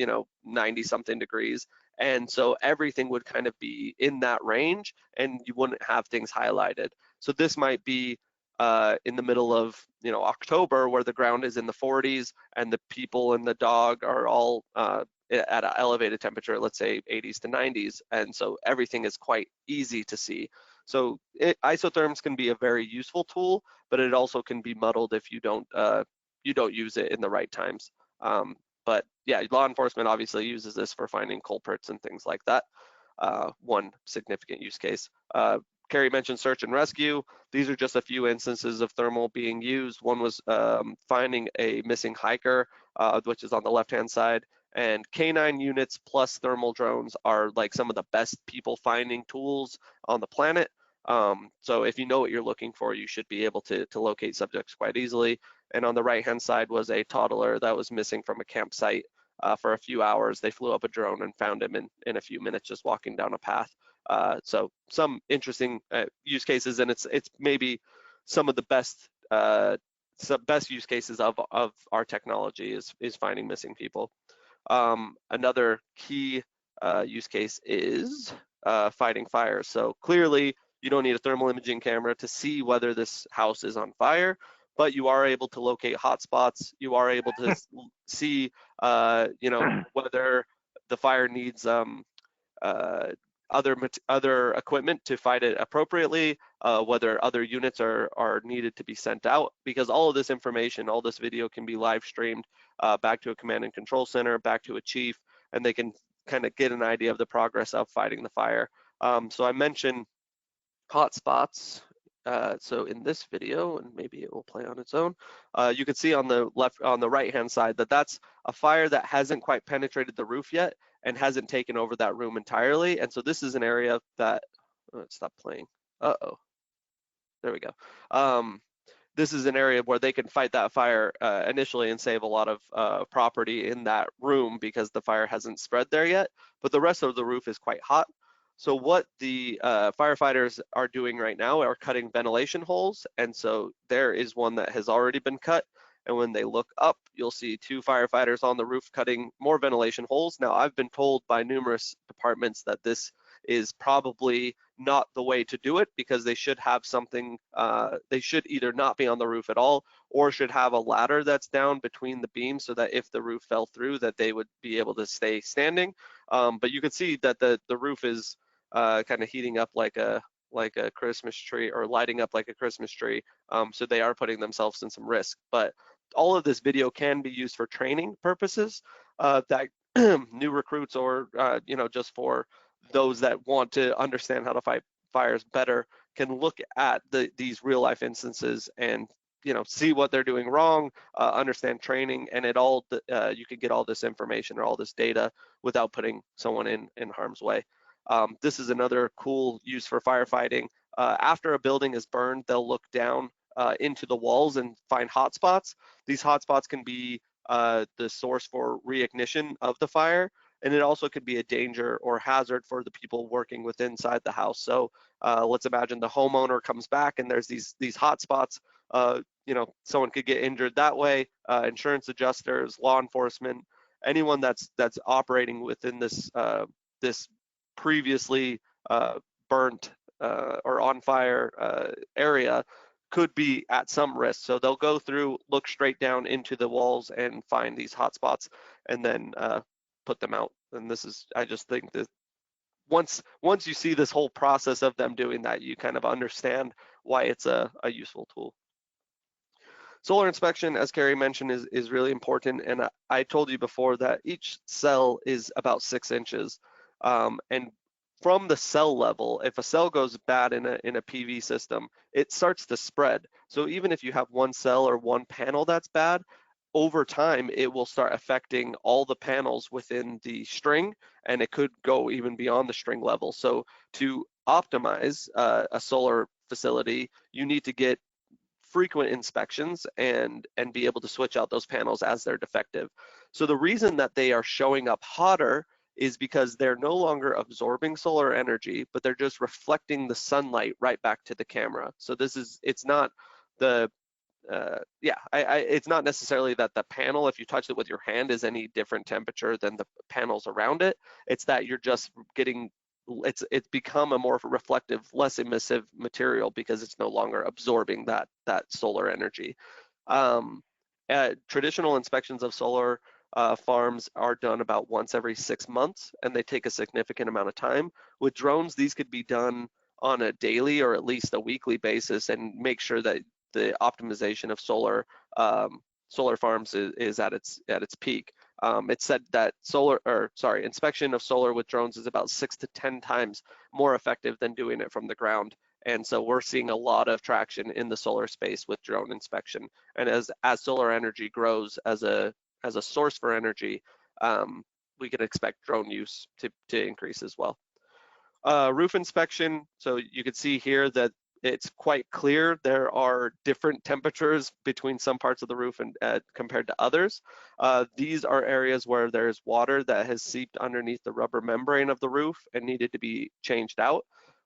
90 something degrees. And so everything would kind of be in that range and you wouldn't have things highlighted. So this might be in the middle of, October where the ground is in the 40s and the people and the dog are all at an elevated temperature, let's say 80s to 90s. And so everything is quite easy to see. So isotherms can be a very useful tool, but it also can be muddled if you don't use it in the right times. But yeah, law enforcement obviously uses this for finding culprits and things like that. One significant use case. Carrie mentioned search and rescue. These are just a few instances of thermal being used. One was finding a missing hiker, which is on the left-hand side. And K9 units plus thermal drones are like some of the best people finding tools on the planet. So if you know what you're looking for, you should be able to locate subjects quite easily. And on the right-hand side was a toddler that was missing from a campsite for a few hours. They flew up a drone and found him in a few minutes just walking down a path. So some interesting use cases, and it's maybe some of the best use cases of our technology is finding missing people. Another key use case is fighting fires. So clearly you don't need a thermal imaging camera to see whether this house is on fire, but you are able to locate hotspots. You are able to see, whether the fire needs other equipment to fight it appropriately, whether other units are needed to be sent out, because all of this information, all this video can be live streamed back to a command and control center, back to a chief, and they can kind of get an idea of the progress of fighting the fire. So I mentioned hotspots. So in this video, and maybe it will play on its own, you can see on the right-hand side that that's a fire that hasn't quite penetrated the roof yet and hasn't taken over that room entirely. And so this is an area that, stop playing. There we go. This is an area where they can fight that fire initially and save a lot of property in that room because the fire hasn't spread there yet, but the rest of the roof is quite hot. So what the firefighters are doing right now are cutting ventilation holes. And so there is one that has already been cut. And when they look up, you'll see two firefighters on the roof cutting more ventilation holes. Now, I've been told by numerous departments that this is probably not the way to do it because they should have something, they should either not be on the roof at all or should have a ladder that's down between the beams so that if the roof fell through that they would be able to stay standing. But you can see that the roof is kind of heating up like a Christmas tree or lighting up like a Christmas tree. So they are putting themselves in some risk. But all of this video can be used for training purposes that new recruits or, just for those that want to understand how to fight fires better can look at these real life instances and, see what they're doing wrong, understand training, and you can get all this information or all this data without putting someone in harm's way. This is another cool use for firefighting. After a building is burned, they'll look down into the walls and find hotspots. These hotspots can be the source for reignition of the fire, and it also could be a danger or hazard for the people working within inside the house. So let's imagine the homeowner comes back and there's these hotspots. Someone could get injured that way. Insurance adjusters, law enforcement, anyone that's operating within this previously burnt or on fire area could be at some risk. So they'll go through, look straight down into the walls and find these hotspots and then put them out. And I just think that once you see this whole process of them doing that, you kind of understand why it's a useful tool. Solar inspection, as Carrie mentioned, is really important. And I told you before that each cell is about 6 inches. And from the cell level, if a cell goes bad in a PV system, it starts to spread. So even if you have one cell or one panel that's bad, over time, it will start affecting all the panels within the string, and it could go even beyond the string level. So to optimize a solar facility, you need to get frequent inspections and be able to switch out those panels as they're defective. So the reason that they are showing up hotter is because they're no longer absorbing solar energy, but they're just reflecting the sunlight right back to the camera. So it's not the it's not necessarily that the panel, if you touch it with your hand, is any different temperature than the panels around it. It's that you're just getting, it's become a more reflective, less emissive material because it's no longer absorbing that solar energy. Traditional inspections of solar farms are done about once every 6 months, and they take a significant amount of time. With drones, these could be done on a daily or at least a weekly basis, and make sure that the optimization of solar farms is at its peak. It's said that inspection of solar with drones is about 6 to 10 times more effective than doing it from the ground. And so we're seeing a lot of traction in the solar space with drone inspection. And as solar energy grows as a source for energy, we can expect drone use to increase as well. Roof inspection, so you can see here that it's quite clear there are different temperatures between some parts of the roof and compared to others. These are areas where there's water that has seeped underneath the rubber membrane of the roof and needed to be changed out.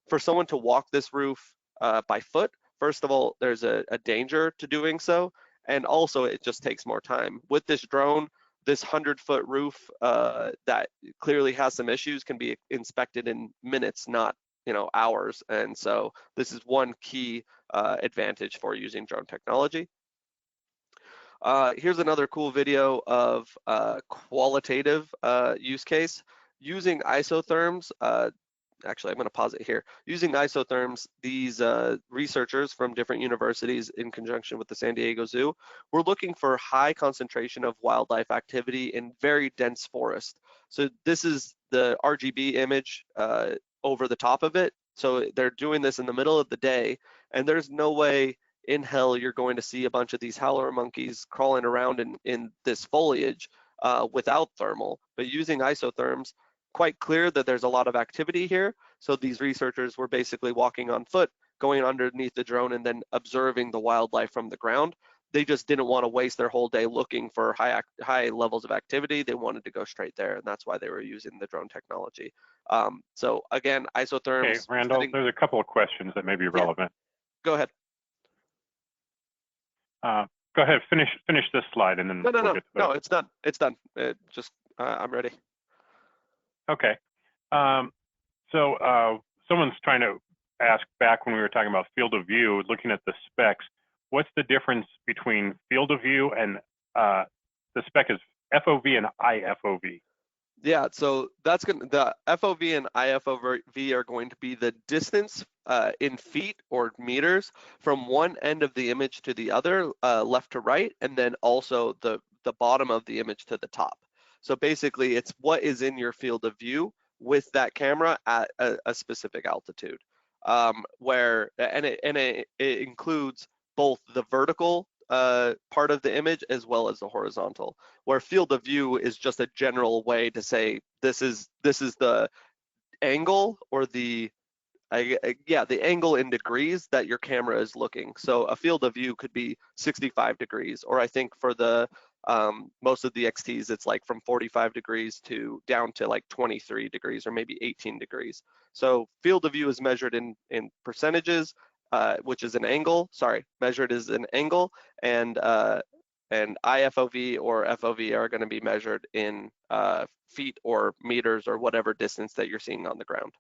For someone to walk this roof by foot, first of all, there's a danger to doing so, and also it just takes more time. With this drone, this 100-foot roof that clearly has some issues can be inspected in minutes, not hours. And so this is one key advantage for using drone technology. Here's another cool video of qualitative use case using isotherms. Actually, I'm going to pause it here. Using isotherms, these researchers from different universities in conjunction with the San Diego Zoo were looking for high concentration of wildlife activity in very dense forest. So this is the RGB image over the top of it. So they're doing this in the middle of the day, and there's no way in hell you're going to see a bunch of these howler monkeys crawling around in this foliage without thermal. But using isotherms, quite clear that there's a lot of activity here. So these researchers were basically walking on foot, going underneath the drone and then observing the wildlife from the ground. They just didn't want to waste their whole day looking for high levels of activity. They wanted to go straight there, and that's why they were using the drone technology. So again, isotherms. Okay, Randall, there's a couple of questions that may be relevant. Yeah. Go ahead. Go ahead, finish this slide, and then we'll get to it. No, it's done. It's done. I'm ready. Okay. So someone's trying to ask, back when we were talking about field of view, looking at the specs, what's the difference between field of view and the spec is FOV and IFOV? Yeah, so that's the FOV and IFOV are going to be the distance in feet or meters from one end of the image to the other, left to right, and then also the bottom of the image to the top. So basically, it's what is in your field of view with that camera at a specific altitude, it includes both the vertical part of the image as well as the horizontal, where field of view is just a general way to say this is the angle or the angle in degrees that your camera is looking. So a field of view could be 65 degrees, or I think for the most of the XTs, it's like from 45 degrees to down to like 23 degrees or maybe 18 degrees. So field of view is measured in percentages, which is an angle, measured as an angle, and IFOV or FOV are going to be measured in feet or meters or whatever distance that you're seeing on the ground.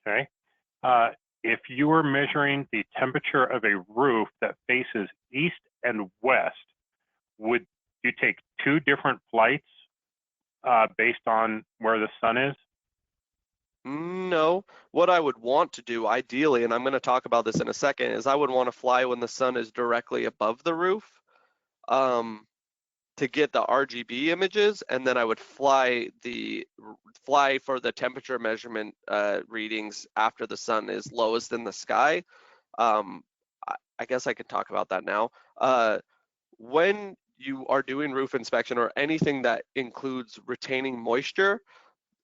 Okay. If you were measuring the temperature of a roof that faces east and west, would you take two different flights based on where the sun is? No, what I would want to do ideally, and I'm going to talk about this in a second, is I would want to fly when the sun is directly above the roof um, to get the RGB images, and then I would fly for the temperature measurement readings after the sun is lowest in the sky. I guess I can talk about that now. When you are doing roof inspection or anything that includes retaining moisture,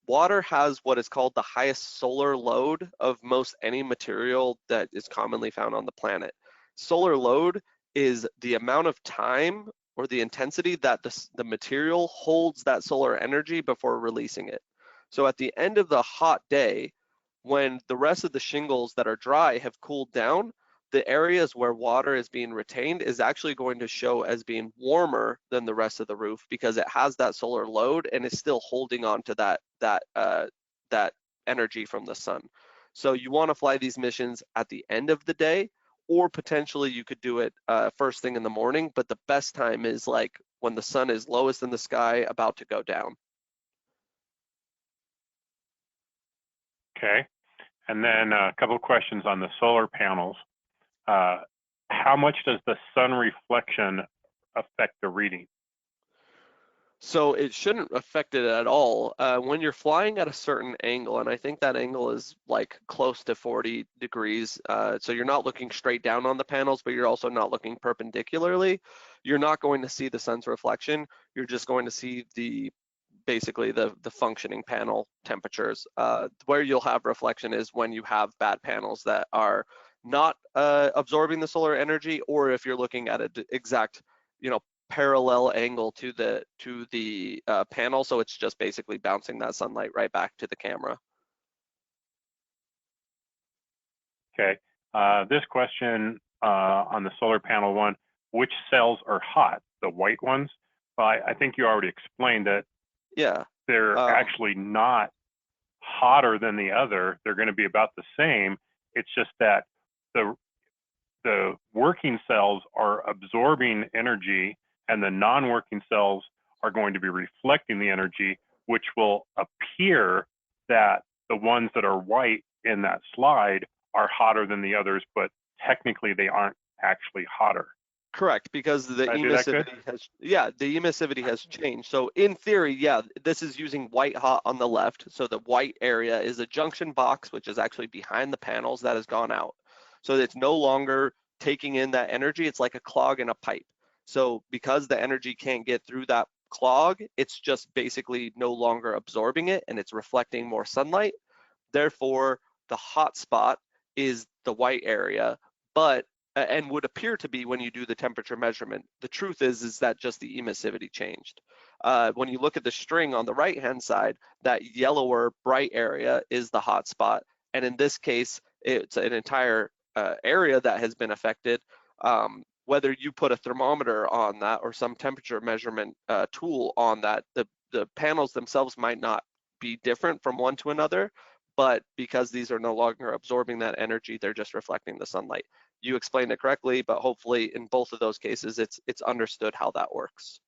water has what is called the highest solar load of most any material that is commonly found on the planet. Solar load is the amount of time or the intensity that the material holds that solar energy before releasing it. So at the end of the hot day, when the rest of the shingles that are dry have cooled down, the areas where water is being retained is actually going to show as being warmer than the rest of the roof because it has that solar load and is still holding on to that energy from the sun. So you want to fly these missions at the end of the day, or potentially you could do it first thing in the morning, but the best time is like when the sun is lowest in the sky, about to go down. Okay. And then a couple of questions on the solar panels. How much does the sun reflection affect the reading? So it shouldn't affect it at all. When you're flying at a certain angle, and I think that angle is like close to 40 degrees, so you're not looking straight down on the panels, but you're also not looking perpendicularly, you're not going to see the sun's reflection. You're just going to see basically the functioning panel temperatures. Where you'll have reflection is when you have bad panels that are not absorbing the solar energy, or if you're looking at an exact, parallel angle to the panel, so it's just basically bouncing that sunlight right back to the camera. Okay. This question on the solar panel one, which cells are hot? The white ones? Well, I think you already explained that. Yeah. They're actually not hotter than the other. They're going to be about the same. It's just that the working cells are absorbing energy and the non-working cells are going to be reflecting the energy, which will appear that the ones that are white in that slide are hotter than the others, but technically they aren't actually hotter. Correct, because the emissivity has changed. So in theory, yeah, this is using white hot on the left. So the white area is a junction box, which is actually behind the panels that has gone out. So it's no longer taking in that energy. It's like a clog in a pipe. So because the energy can't get through that clog, it's just basically no longer absorbing it and it's reflecting more sunlight. Therefore, the hot spot is the white area, but and would appear to be when you do the temperature measurement. The truth is that just the emissivity changed. When you look at the string on the right-hand side, that yellower bright area is the hot spot. And in this case, it's an entire area that has been affected. Whether you put a thermometer on that or some temperature measurement tool on that, the panels themselves might not be different from one to another, but because these are no longer absorbing that energy, they're just reflecting the sunlight. You explained it correctly, but hopefully in both of those cases, it's understood how that works.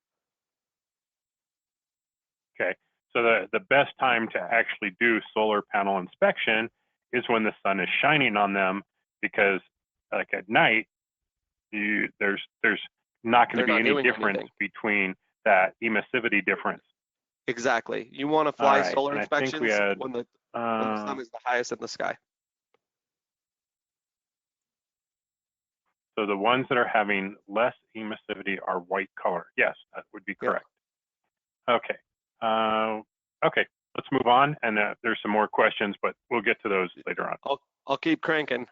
Okay, so the best time to actually do solar panel inspection is when the sun is shining on them, because like at night, there's not going to be any difference between that emissivity difference. Exactly. You want to fly solar inspections when the sun is the highest in the sky. So the ones that are having less emissivity are white color. Yes, that would be correct. Yeah. Okay. Okay, let's move on. And there's some more questions, but we'll get to those later on. I'll keep cranking.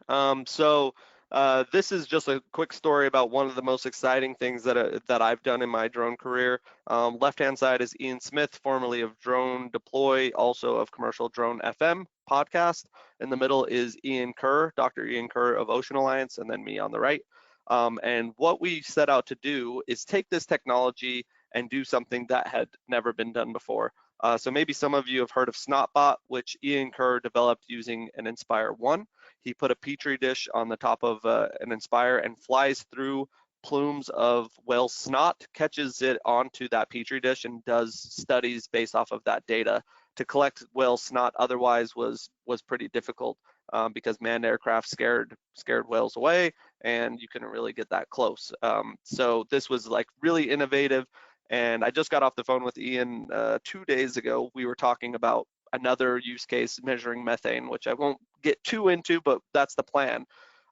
This is just a quick story about one of the most exciting things that I've done in my drone career. Left-hand side is Ian Smith, formerly of Drone Deploy, also of Commercial Drone FM podcast. In the middle is Ian Kerr, Dr. Ian Kerr of Ocean Alliance, and then me on the right. And what we set out to do is take this technology and do something that had never been done before. So maybe some of you have heard of Snotbot, which Ian Kerr developed using an Inspire 1. He put a Petri dish on the top of an Inspire and flies through plumes of whale snot, catches it onto that Petri dish and does studies based off of that data to collect whale snot otherwise was pretty difficult, because manned aircraft scared whales away, and you couldn't really get that close. So this was like really innovative. And I just got off the phone with Ian 2 days ago. We were talking about another use case measuring methane, which I won't get too into, but that's the plan.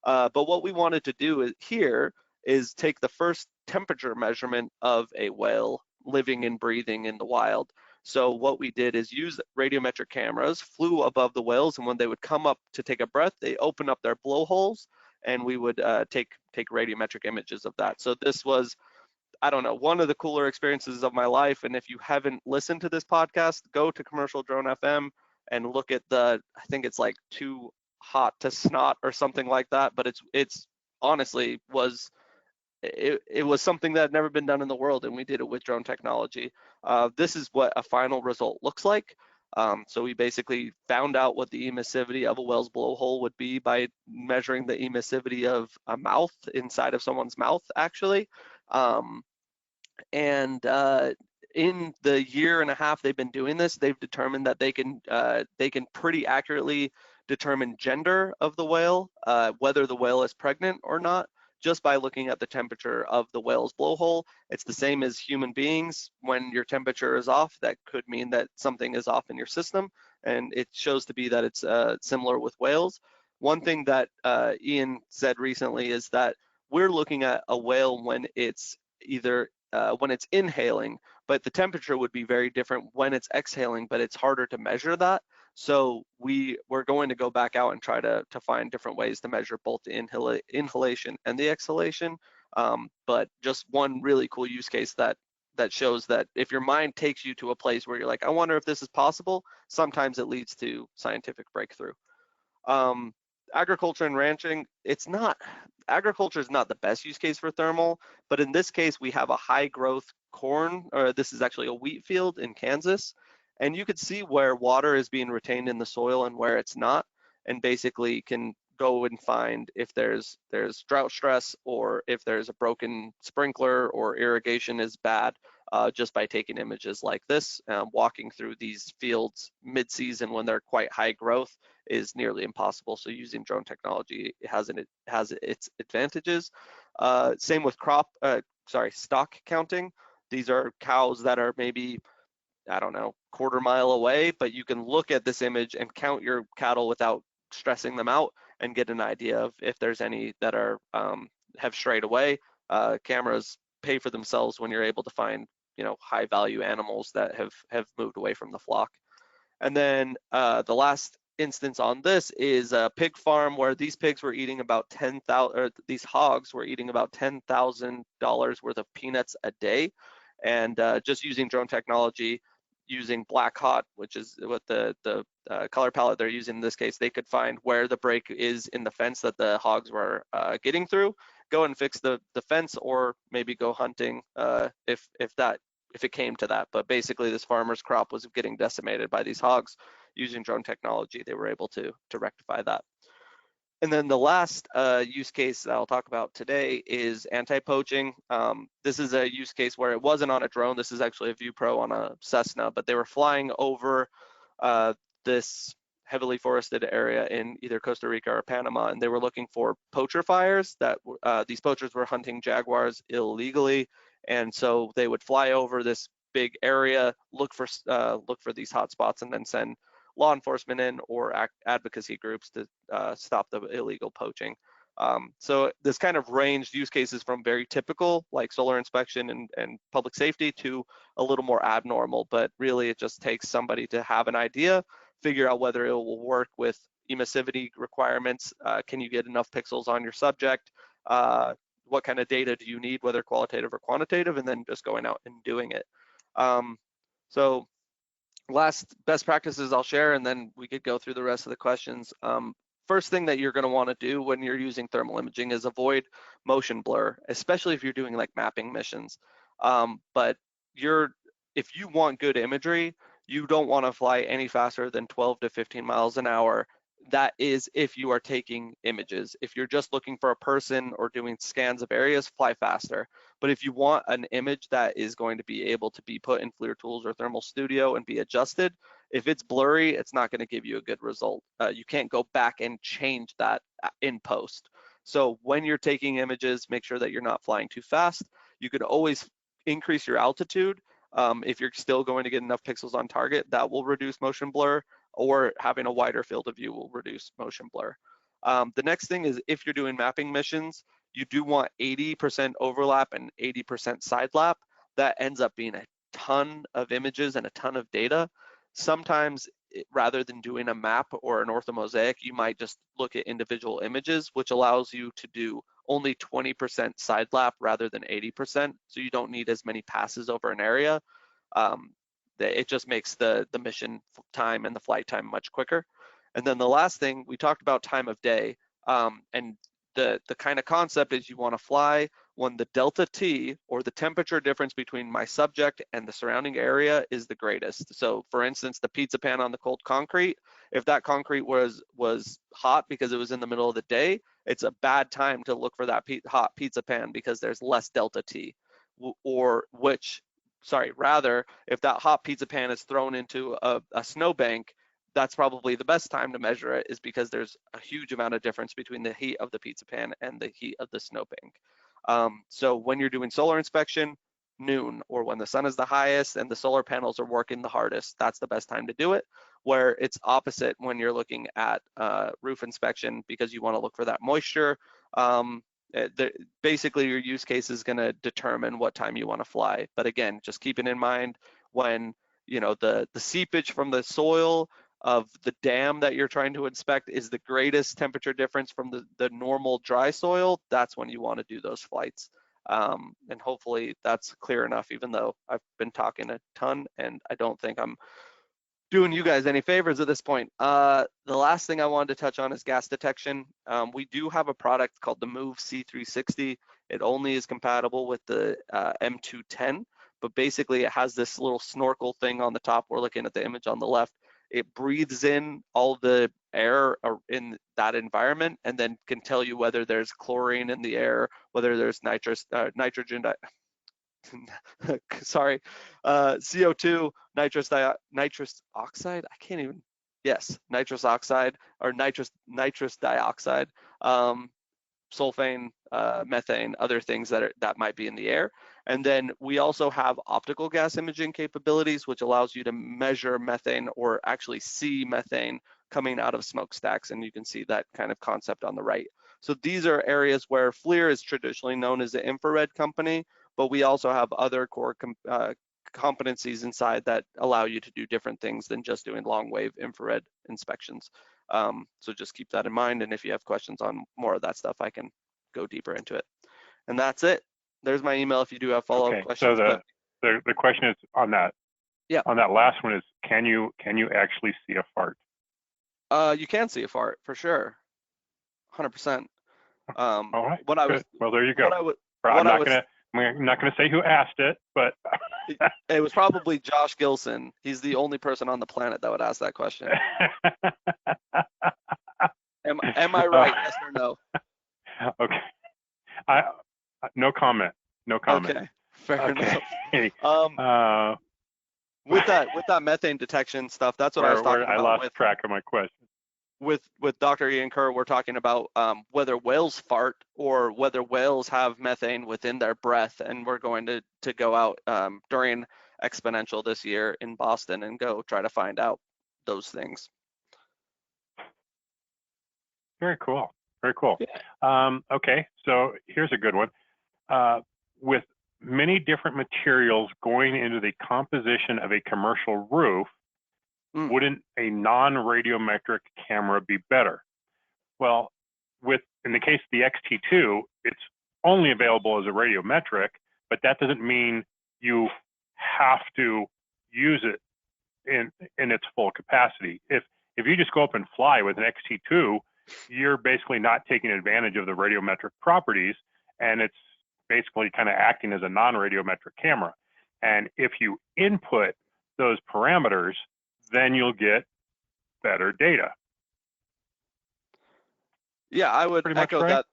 But what we wanted to do here is take the first temperature measurement of a whale living and breathing in the wild. So what we did is use radiometric cameras, flew above the whales, and when they would come up to take a breath, they open up their blowholes, and we would take radiometric images of that. So this was, I don't know, one of the cooler experiences of my life. And if you haven't listened to this podcast, go to Commercial Drone FM and look at I think it's like Too Hot to Snot or something like that. But it's honestly it was something that had never been done in the world, and we did it with drone technology. This is what a final result looks like. So we basically found out what the emissivity of a whale's blowhole would be by measuring the emissivity of a mouth inside of someone's mouth, actually. In the year and a half they've been doing this, they've determined that they can pretty accurately determine gender of the whale, whether the whale is pregnant or not, just by looking at the temperature of the whale's blowhole. It's the same as human beings. When your temperature is off, that could mean that something is off in your system, and it shows to be that it's similar with whales. One thing that Ian said recently is that we're looking at a whale when it's either when it's inhaling, but the temperature would be very different when it's exhaling, but it's harder to measure that. So we're going to go back out and try to find different ways to measure both the inhalation and the exhalation. But just one really cool use case that shows that if your mind takes you to a place where you're like, I wonder if this is possible, sometimes it leads to scientific breakthrough. Agriculture and ranching, agriculture is not the best use case for thermal, but in this case, we have a high growth corn, or this is actually a wheat field in Kansas. And you could see where water is being retained in the soil and where it's not, and basically can go and find if there's drought stress, or if there's a broken sprinkler or irrigation is bad, just by taking images like this. Walking through these fields mid-season when they're quite high growth is nearly impossible. So using drone technology has its advantages. Same with stock counting. These are cows that are maybe, I don't know, quarter mile away, but you can look at this image and count your cattle without stressing them out and get an idea of if there's any that are have strayed away. Cameras pay for themselves when you're able to find, high value animals that have moved away from the flock. And then the last instance on this is a pig farm where these pigs were eating about these hogs were eating about $10,000 worth of peanuts a day. And just using drone technology, using black hot, which is what the color palette they're using in this case, they could find where the break is in the fence that the hogs were getting through, go and fix the fence, or maybe go hunting if it came to that. But basically this farmer's crop was getting decimated by these hogs. Using drone technology, they were able to rectify that. And then the last use case that I'll talk about today is anti-poaching. This is a use case where it wasn't on a drone. This is actually a ViewPro on a Cessna, but they were flying over this heavily forested area in either Costa Rica or Panama, and they were looking for poacher fires. That these poachers were hunting jaguars illegally, and so they would fly over this big area, look for these hot spots, and then send law enforcement in or advocacy groups to stop the illegal poaching. So this kind of ranged use cases from very typical, like solar inspection and public safety, to a little more abnormal, but really it just takes somebody to have an idea, figure out whether it will work with emissivity requirements. Can you get enough pixels on your subject? What kind of data do you need, whether qualitative or quantitative, and then just going out and doing it. So last best practices I'll share, and then we could go through the rest of the questions. First thing that you're going to want to do when you're using thermal imaging is avoid motion blur, especially if you're doing like mapping missions. But if you want good imagery, you don't want to fly any faster than 12 to 15 miles an hour. That is if you are taking images. If you're just looking for a person or doing scans of areas, fly faster. But if you want an image that is going to be able to be put in FLiR tools or Thermal Studio and be adjusted, If it's blurry, it's not going to give you a good result. You can't go back and change that in post. So when you're taking images, make sure that you're not flying too fast. You could always increase your altitude. If you're still going to get enough pixels on target, that will reduce motion blur, or having a wider field of view will reduce motion blur. The next thing is, if you're doing mapping missions, you do want 80% overlap and 80% side lap. That ends up being a ton of images and a ton of data. Sometimes, rather than doing a map or an orthomosaic, you might just look at individual images, which allows you to do only 20% side lap rather than 80%. So you don't need as many passes over an area. It just makes the mission time and the flight time much quicker. And then the last thing, we talked about time of day. And the kind of concept is, you want to fly when the delta T, or the temperature difference between my subject and the surrounding area, is the greatest. So for instance, the pizza pan on the cold concrete, if that concrete was hot because it was in the middle of the day, it's a bad time to look for that hot pizza pan because there's less delta T. Rather, if that hot pizza pan is thrown into a snowbank, that's probably the best time to measure it, is because there's a huge amount of difference between the heat of the pizza pan and the heat of the snowbank. So when you're doing solar inspection, noon, or when the sun is the highest and the solar panels are working the hardest, that's the best time to do it. Where it's opposite when you're looking at roof inspection, because you want to look for that moisture. Basically, your use case is going to determine what time you want to fly. But again, just keeping in mind, when the seepage from the soil of the dam that you're trying to inspect is the greatest temperature difference from the normal dry soil, that's when you want to do those flights. And hopefully that's clear enough, even though I've been talking a ton and I don't think I'm doing you guys any favors at this point. The last thing I wanted to touch on is gas detection. We do have a product called the Move C360. It only is compatible with the M210, but basically it has this little snorkel thing on the top. We're looking at the image on the left. It breathes in all the air in that environment, and then can tell you whether there's chlorine in the air, whether there's CO2, nitrous oxide. Nitrous oxide, or nitrous dioxide, sulfane, methane, other things that might be in the air. And then we also have optical gas imaging capabilities, which allows you to measure methane, or actually see methane coming out of smokestacks. And you can see that kind of concept on the right. So these are areas where FLiR is traditionally known as an infrared company, but we also have other core competencies inside that allow you to do different things than just doing long wave infrared inspections. So just keep that in mind. And if you have questions on more of that stuff, I can go deeper into it. And that's it. There's my email if you do have follow-up questions. So the question is on that. Yeah. On that last one is, can you actually see a fart? You can see a fart for sure, 100%. All right. Well, there you go. I'm not gonna say who asked it, but it was probably Josh Gilson. He's the only person on the planet that would ask that question. Am I right? Yes or no? Okay. No comment. No comment. Okay. Fair enough. With that methane detection stuff, that's what I was talking about. I lost track of my question. With Dr. Ian Kerr, we're talking about whether whales fart or whether whales have methane within their breath, and we're going to go out during Exponential this year in Boston and go try to find out those things. Very cool. Very cool. Yeah. Okay, so here's a good one. With many different materials going into the composition of a commercial roof, wouldn't a non-radiometric camera be better? Well, in the case of the XT2, it's only available as a radiometric, but that doesn't mean you have to use it in its full capacity. If you just go up and fly with an XT2, you're basically not taking advantage of the radiometric properties, and it's basically kind of acting as a non-radiometric camera. And if you input those parameters, then you'll get better data. Yeah, I would echo that.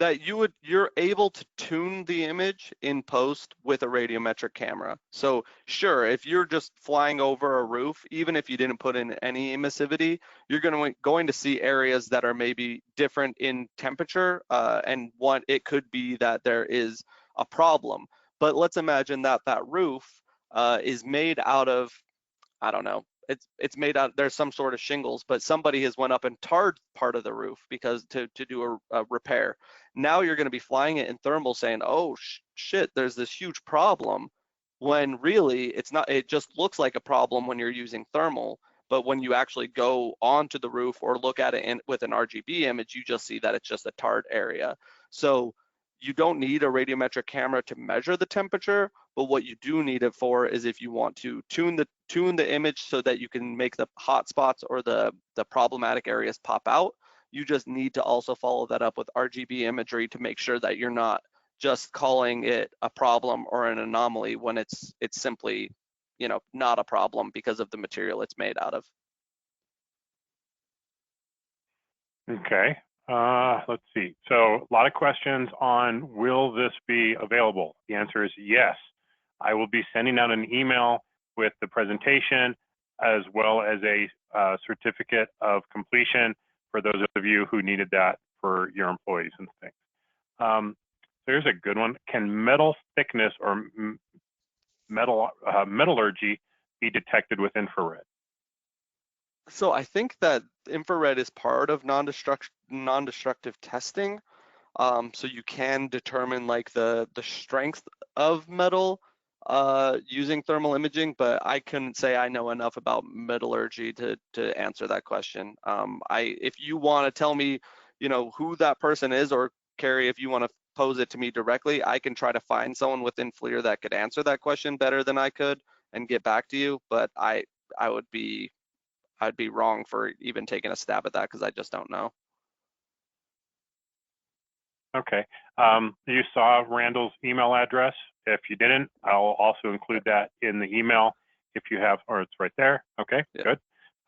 that you're able to tune the image in post with a radiometric camera. So sure, if you're just flying over a roof, even if you didn't put in any emissivity, you're going to see areas that are maybe different in temperature, and it could be that there is a problem. But let's imagine that that roof is made out of, I don't know, it's made out, there's some sort of shingles, but somebody has went up and tarred part of the roof because to do a repair. Now you're going to be flying it in thermal saying, oh shit, there's this huge problem, when really it's not. It just looks like a problem when you're using thermal, but when you actually go onto the roof or look at it with an RGB image, you just see that it's just a tarred area. So you don't need a radiometric camera to measure the temperature, but what you do need it for is if you want to tune the image so that you can make the hot spots or the problematic areas pop out. You just need to also follow that up with RGB imagery to make sure that you're not just calling it a problem or an anomaly when it's simply, you know, not a problem because of the material it's made out of. Okay. Let's see. So a lot of questions on, will this be available? The answer is yes. I will be sending out an email with the presentation as well as a certificate of completion for those of you who needed that for your employees and things. There's a good one. Can metal thickness or metallurgy be detected with infrared? So I think that infrared is part of non-destructive testing. So you can determine like the strength of metal using thermal imaging, but I couldn't say I know enough about metallurgy to answer that question. If you want to tell me, you know, who that person is, or Carrie, if you want to pose it to me directly, I can try to find someone within FLiR that could answer that question better than I could and get back to you. But I'd be wrong for even taking a stab at that because I just don't know. Okay. You saw Randall's email address. If you didn't, I'll also include that in the email if you have, or it's right there. Okay, yeah. Good.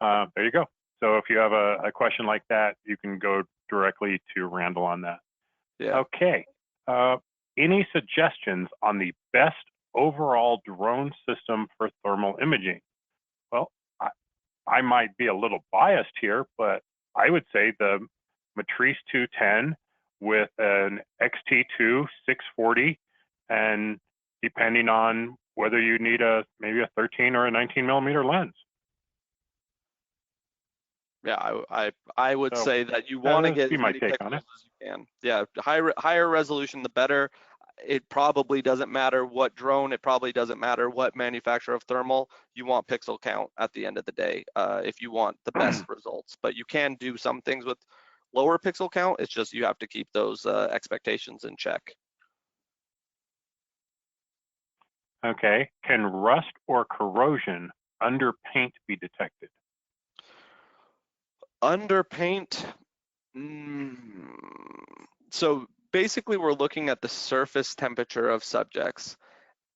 There you go. So if you have a question like that, you can go directly to Randall on that. Yeah. Okay. Any suggestions on the best overall drone system for thermal imaging? Well, I might be a little biased here, but I would say the Matrice 210 with an XT2 640, and depending on whether you need maybe a 13 or a 19 millimeter lens. Yeah, I would say that you want to get as many pixels as you can. Yeah, higher resolution, the better. It probably doesn't matter what drone, it probably doesn't matter what manufacturer of thermal. You want pixel count at the end of the day if you want the best results. But you can do some things with lower pixel count. It's just you have to keep those expectations in check. Okay, can rust or corrosion under paint be detected? Under paint, so basically we're looking at the surface temperature of subjects.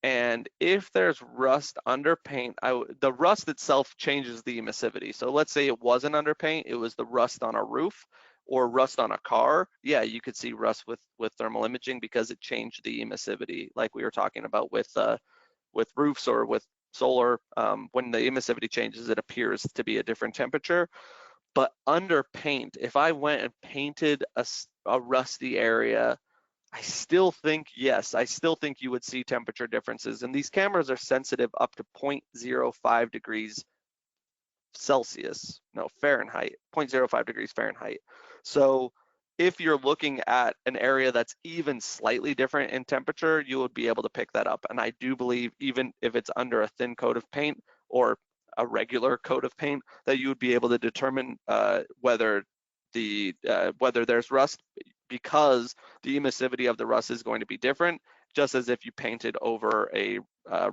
And if there's rust under paint, the rust itself changes the emissivity. So let's say it wasn't under paint, it was the rust on a roof or rust on a car. Yeah, you could see rust with thermal imaging because it changed the emissivity, like we were talking about with roofs or with solar. When the emissivity changes, it appears to be a different temperature. But under paint, if I went and painted a rusty area, I still think, yes, I still think you would see temperature differences. And these cameras are sensitive up to 0.05 degrees Celsius, no, Fahrenheit, 0.05 degrees Fahrenheit. So if you're looking at an area that's even slightly different in temperature, you would be able to pick that up. And I do believe even if it's under a thin coat of paint or a regular coat of paint, that you would be able to determine whether there's rust, because the emissivity of the rust is going to be different. Just as if you painted over a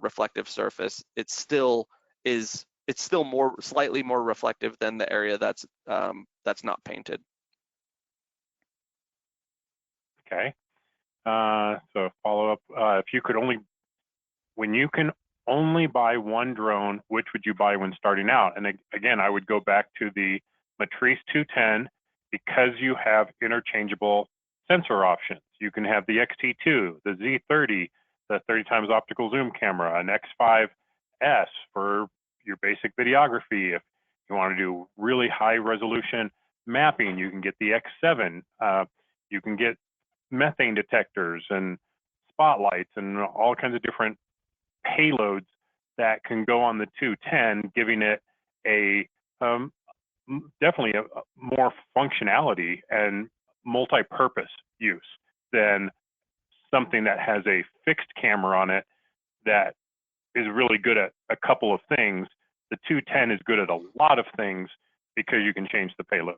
reflective surface, it's still slightly more reflective than the area that's not painted. Okay. So follow up. When you can only buy one drone, which would you buy when starting out? And again, I would go back to the Matrice 210 because you have interchangeable sensor options. You can have the XT2, the Z30, the 30 times optical zoom camera, an X5S for your basic videography. If you want to do really high resolution mapping, you can get the X7. You can get methane detectors and spotlights and all kinds of different payloads that can go on the 210, giving it a definitely a more functionality and multi-purpose use than something that has a fixed camera on it that is really good at a couple of things. The 210 is good at a lot of things because you can change the payload.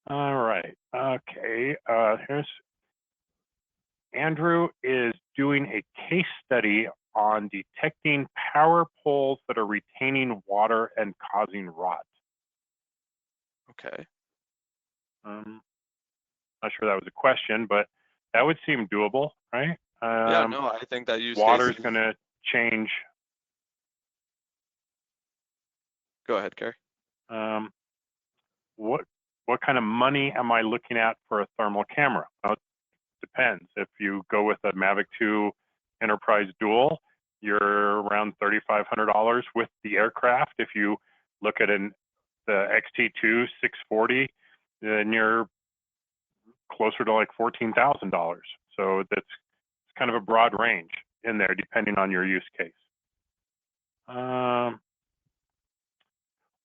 All right, okay, here's Andrew is doing a case study on detecting power poles that are retaining water and causing rot. Okay. Not sure that was a question, but that would seem doable, right? Yeah, no, I think that use water's case going to change. Go ahead, Gary. What kind of money am I looking at for a thermal camera? Well, it depends. If you go with a Mavic 2 Enterprise Dual, you're around $3,500 with the aircraft. If you look at the XT2 640, then you're closer to like $14,000. So that's kind of a broad range in there, depending on your use case.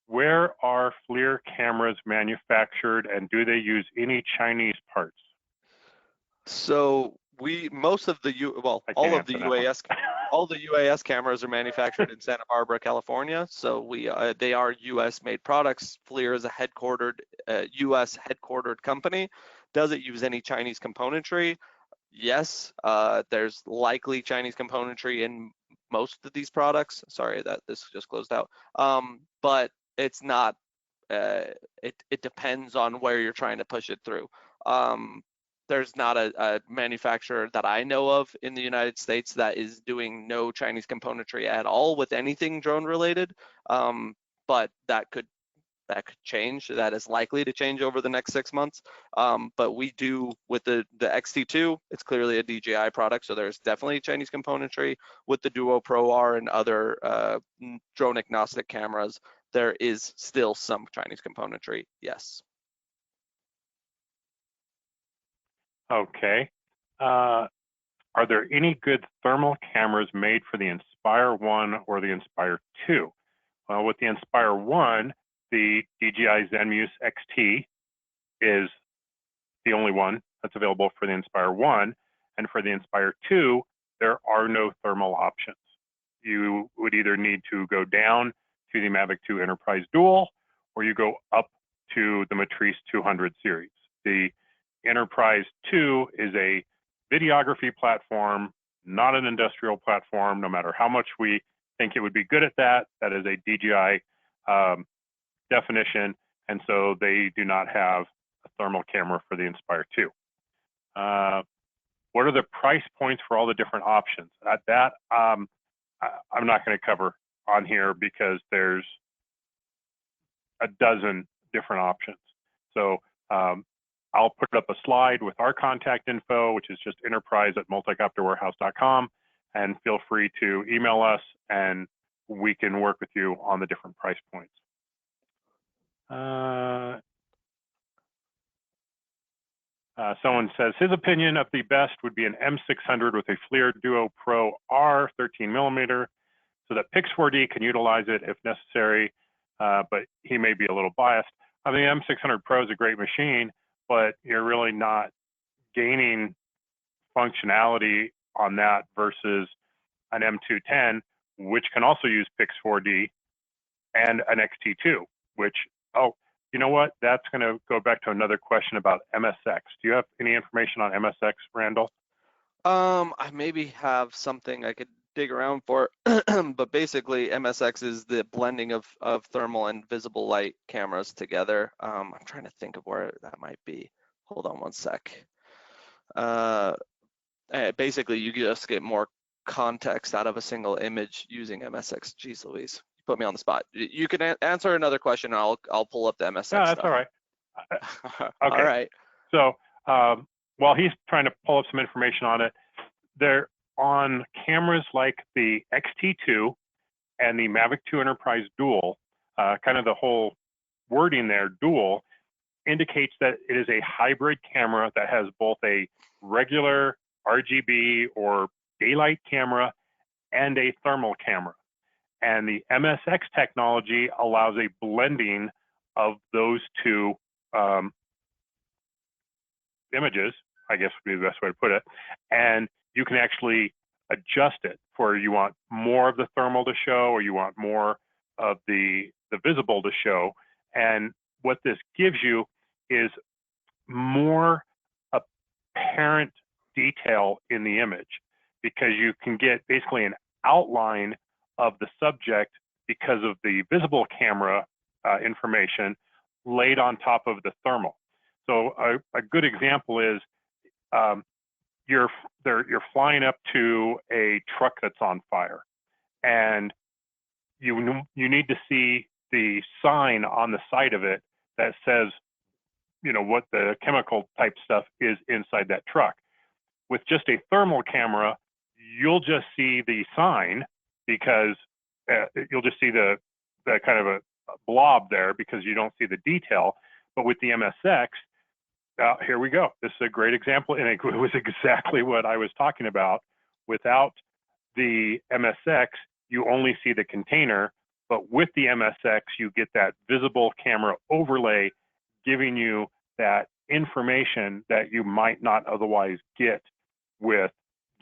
Where are FLiR cameras manufactured, and do they use any Chinese parts? So most of the all of the UAS cameras are manufactured in Santa Barbara, California. So they are US made products. FLiR is a headquartered US headquartered company. Does it use any Chinese componentry? Yes, there's likely Chinese componentry in most of these products. Sorry that this just closed out. But it's not. It depends on where you're trying to push it through. There's not a manufacturer that I know of in the United States that is doing no Chinese componentry at all with anything drone related. But that could change. That is likely to change over the next 6 months. But we do with the XT2, it's clearly a DJI product, so there's definitely Chinese componentry. With the Duo Pro R and other drone agnostic cameras, there is still some Chinese componentry, yes. Okay. Are there any good thermal cameras made for the Inspire 1 or the Inspire 2? With the Inspire 1, the DJI Zenmuse XT is the only one that's available for the Inspire 1. And for the Inspire 2, there are no thermal options. You would either need to go down to the Mavic 2 Enterprise Dual, or you go up to the Matrice 200 series. The Enterprise 2 is a videography platform, not an industrial platform. No matter how much we think it would be good at that, that is a DJI definition, and so they do not have a thermal camera for the Inspire 2. What are the price points for all the different options? I'm not going to cover on here because there's a dozen different options. So I'll put up a slide with our contact info, which is just enterprise@multicopterwarehouse.com, and feel free to email us and we can work with you on the different price points. Someone says his opinion of the best would be an M600 with a FLiR Duo Pro R 13mm, so that Pix4D can utilize it if necessary, but he may be a little biased. I mean, the M600 Pro is a great machine, but you're really not gaining functionality on that versus an M210, which can also use Pix4D, and an XT2, which, oh, you know what? That's going to go back to another question about MSX. Do you have any information on MSX, Randall? I maybe have something I could dig around for, but basically MSX is the blending of thermal and visible light cameras together. I'm trying to think of where that might be. Hold on one sec. Basically, you just get more context out of a single image using MSX. Jeez Louise, you put me on the spot. You can answer another question. I'll pull up the MSX. No, that's stuff. all right. Okay. All right. So while he's trying to pull up some information on it, they're on cameras like the XT2 and the Mavic 2 Enterprise Dual. Kind of the whole wording there, dual, indicates that it is a hybrid camera that has both a regular RGB or daylight camera and a thermal camera. And the MSX technology allows a blending of those two images, I guess would be the best way to put it. And you can actually adjust it for you want more of the thermal to show or you want more of the visible to show. And what this gives you is more apparent detail in the image, because you can get basically an outline of the subject because of the visible camera information laid on top of the thermal. So a good example is you're flying up to a truck that's on fire, and you need to see the sign on the side of it that says, you know, what the chemical type stuff is inside that truck. With just a thermal camera, you'll just see the sign, because you'll just see the kind of a blob there because you don't see the detail. But with the MSX, here we go. This is a great example, and it was exactly what I was talking about. Without the MSX, you only see the container, but with the MSX, you get that visible camera overlay, giving you that information that you might not otherwise get with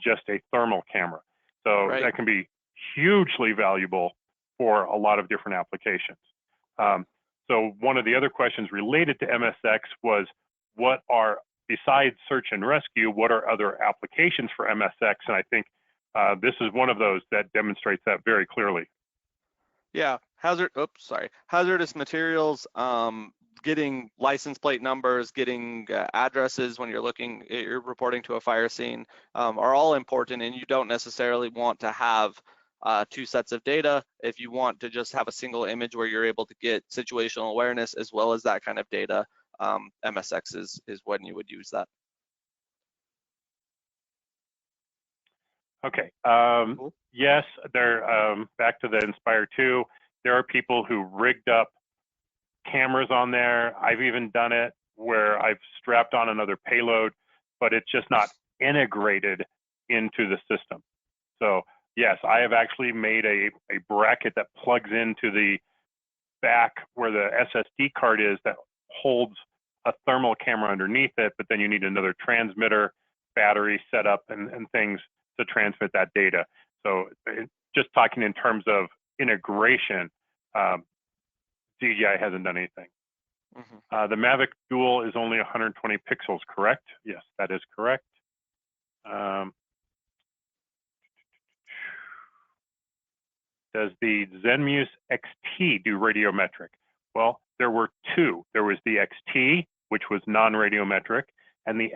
just a thermal camera. So that can be hugely valuable for a lot of different applications. So one of the other questions related to MSX was, what are, besides search and rescue, what are other applications for MSX? And I think this is one of those that demonstrates that very clearly. Yeah, hazardous materials, getting license plate numbers, getting addresses when you're reporting to a fire scene, are all important, and you don't necessarily want to have two sets of data. If you want to just have a single image where you're able to get situational awareness as well as that kind of data, MSX is when you would use that. Okay. Yes, back to the Inspire 2. There are people who rigged up cameras on there. I've even done it where I've strapped on another payload, but it's just not integrated into the system. So yes, I have actually made a bracket that plugs into the back where the SSD card is, that holds a thermal camera underneath it, but then you need another transmitter, battery setup, and things to transmit that data. So just talking in terms of integration, DJI hasn't done anything. The Mavic Dual is only 120 pixels, correct? Yes, that is correct. Does the Zenmuse XT do radiometric? Well, there were two. There was the XT, which was non-radiometric, and the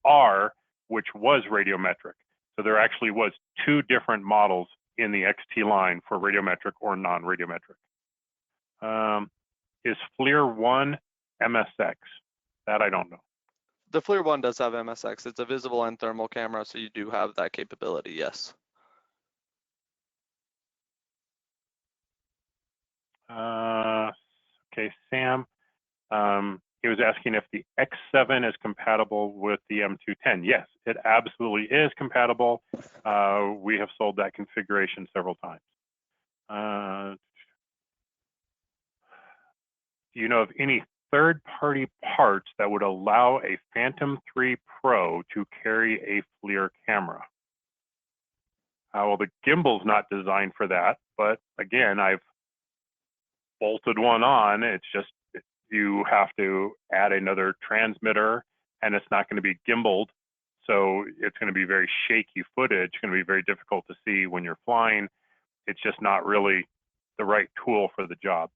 XTR, which was radiometric. So there actually was two different models in the XT line for radiometric or non-radiometric. Is FLiR 1 MSX? That I don't know. The FLiR 1 does have MSX. It's a visible and thermal camera, so you do have that capability, yes. Okay, Sam, he was asking if the X7 is compatible with the M210. Yes, it absolutely is compatible. We have sold that configuration several times. Do you know of any third-party parts that would allow a Phantom 3 Pro to carry a FLiR camera? Well, the gimbal's not designed for that, but again, I've bolted one on. It's just, you have to add another transmitter, and it's not going to be gimbaled, so it's going to be very shaky footage. It's going to be very difficult to see when you're flying. It's just not really the right tool for the job.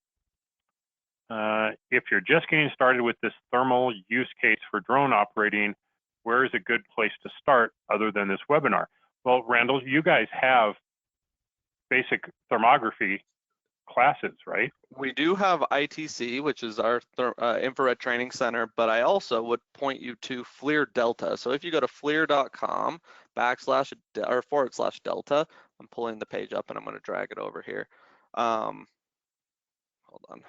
If you're just getting started with this thermal use case for drone operating, where is a good place to start other than this webinar? Well, Randall, you guys have basic thermography classes, right? We do have ITC, which is our infrared training center, but I also would point you to FLiR Delta. So if you go to FLiR.com//Delta, I'm pulling the page up and I'm going to drag it over here. Hold on.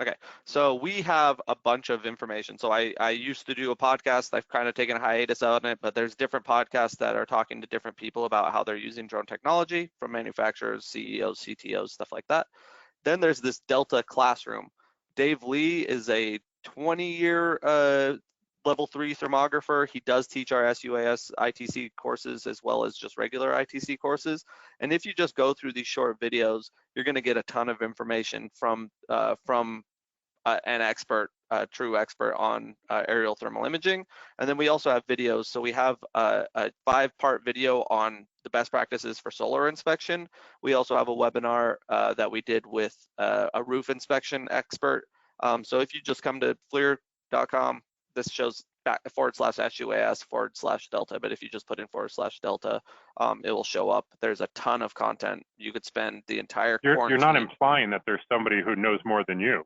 Okay, so we have a bunch of information. So I used to do a podcast. I've kind of taken a hiatus on it, but there's different podcasts that are talking to different people about how they're using drone technology, from manufacturers, CEOs, CTOs, stuff like that. Then there's this Delta Classroom. Dave Lee is a 20-year level 3 thermographer. He does teach our SUAS ITC courses as well as just regular ITC courses. And if you just go through these short videos, you're going to get a ton of information from an expert, true expert on aerial thermal imaging. And then we also have videos. So we have a 5-part video on the best practices for solar inspection. We also have a webinar that we did with a roof inspection expert. So if you just come to FLiR.com, this shows /SUAS/Delta, but if you just put in /Delta, it will show up. There's a ton of content. You could spend the entire quarantine. You're not implying that there's somebody who knows more than you.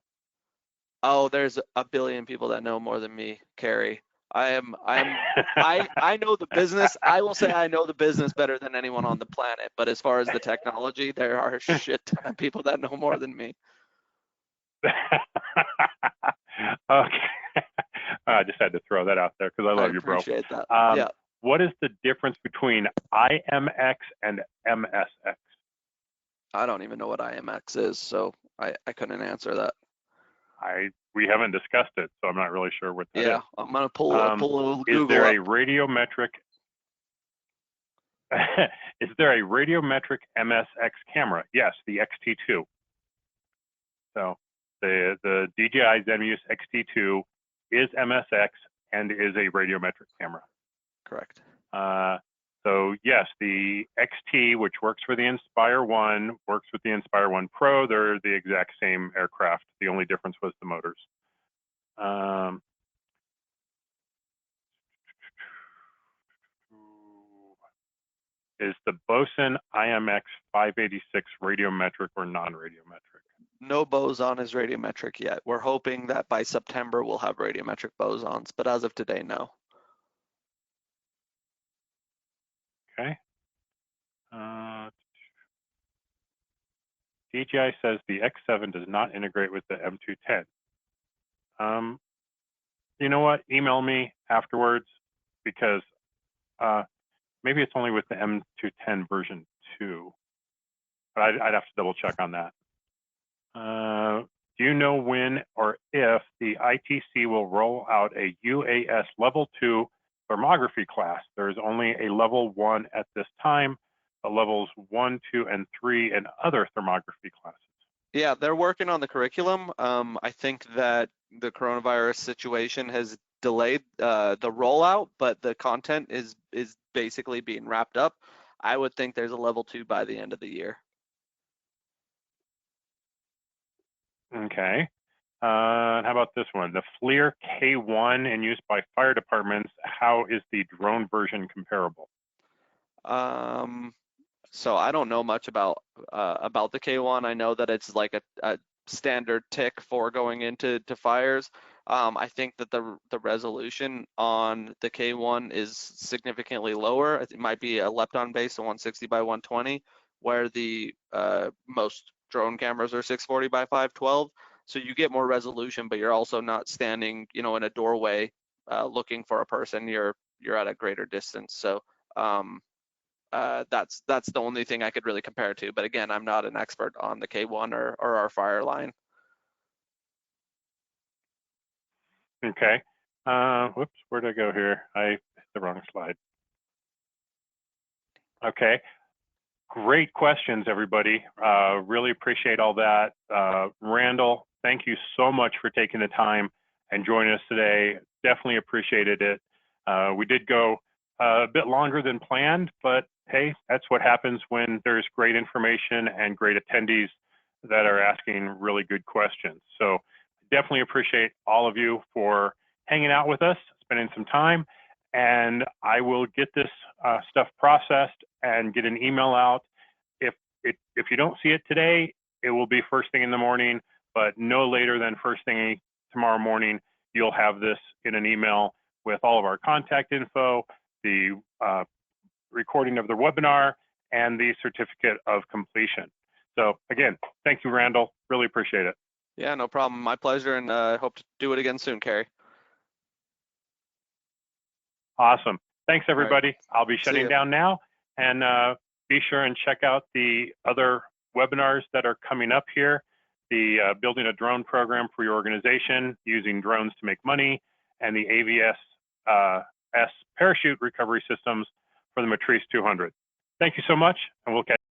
Oh, there's a billion people that know more than me, Carrie. I know the business. I will say I know the business better than anyone on the planet. But as far as the technology, there are a shit ton of people that know more than me. Okay. I just had to throw that out there because I love you, bro. I appreciate that. Yeah. What is the difference between IMX and MSX? I don't even know what IMX is, so I couldn't answer that. We haven't discussed it, so I'm not really sure what that is. Yeah, I'm gonna pull a Google. Is there a radiometric? Is there a radiometric MSX camera? Yes, the XT2. So the DJI Zenmuse XT2 is MSX and is a radiometric camera. Correct. So yes, the XT, which works for the Inspire 1, works with the Inspire 1 Pro. They're the exact same aircraft. The only difference was the motors. Is the Boson IMX 586 radiometric or non-radiometric? No boson is radiometric yet. We're hoping that by September we'll have radiometric bosons, but as of today, no. Okay. DJI says the X7 does not integrate with the M210. You know what? Email me afterwards because maybe it's only with the M210 version 2. But I'd have to double check on that. Do you know when or if the ITC will roll out a UAS level 2 thermography class? There's only a level 1 at this time, the levels 1, 2, and 3 and other thermography classes. Yeah, they're working on the curriculum. I think that the coronavirus situation has delayed the rollout, but the content is basically being wrapped up. I would think there's a level 2 by the end of the year. Okay. How about this one? The FLiR K1 in use by fire departments. How is the drone version comparable? So I don't know much about the K1. I know that it's like a standard tick for going into fires. I think that the resolution on the K1 is significantly lower. It might be a lepton base of 160 by 120, where the most drone cameras are 640 by 512. So you get more resolution, but you're also not standing, in a doorway looking for a person. You're at a greater distance. So that's the only thing I could really compare it to. But again, I'm not an expert on the K1 or our fire line. Okay. Whoops, where'd I go here? I hit the wrong slide. Okay. Great questions, everybody. Really appreciate all that. Randall, thank you so much for taking the time and joining us today. Definitely appreciated it. We did go a bit longer than planned, but hey, that's what happens when there's great information and great attendees that are asking really good questions. So definitely appreciate all of you for hanging out with us, spending some time, and I will get this stuff processed and get an email out. If if you don't see it today, it will be first thing in the morning, but no later than first thing tomorrow morning, you'll have this in an email with all of our contact info, the recording of the webinar, and the certificate of completion. So again, thank you, Randall. Really appreciate it. Yeah, no problem. My pleasure, and I hope to do it again soon, Carrie. Awesome. Thanks, everybody. Right. I'll be shutting down now, and be sure and check out the other webinars that are coming up here. The building a drone program for your organization, using drones to make money, and the AVS parachute recovery systems for the Matrice 200. Thank you so much, and we'll catch you.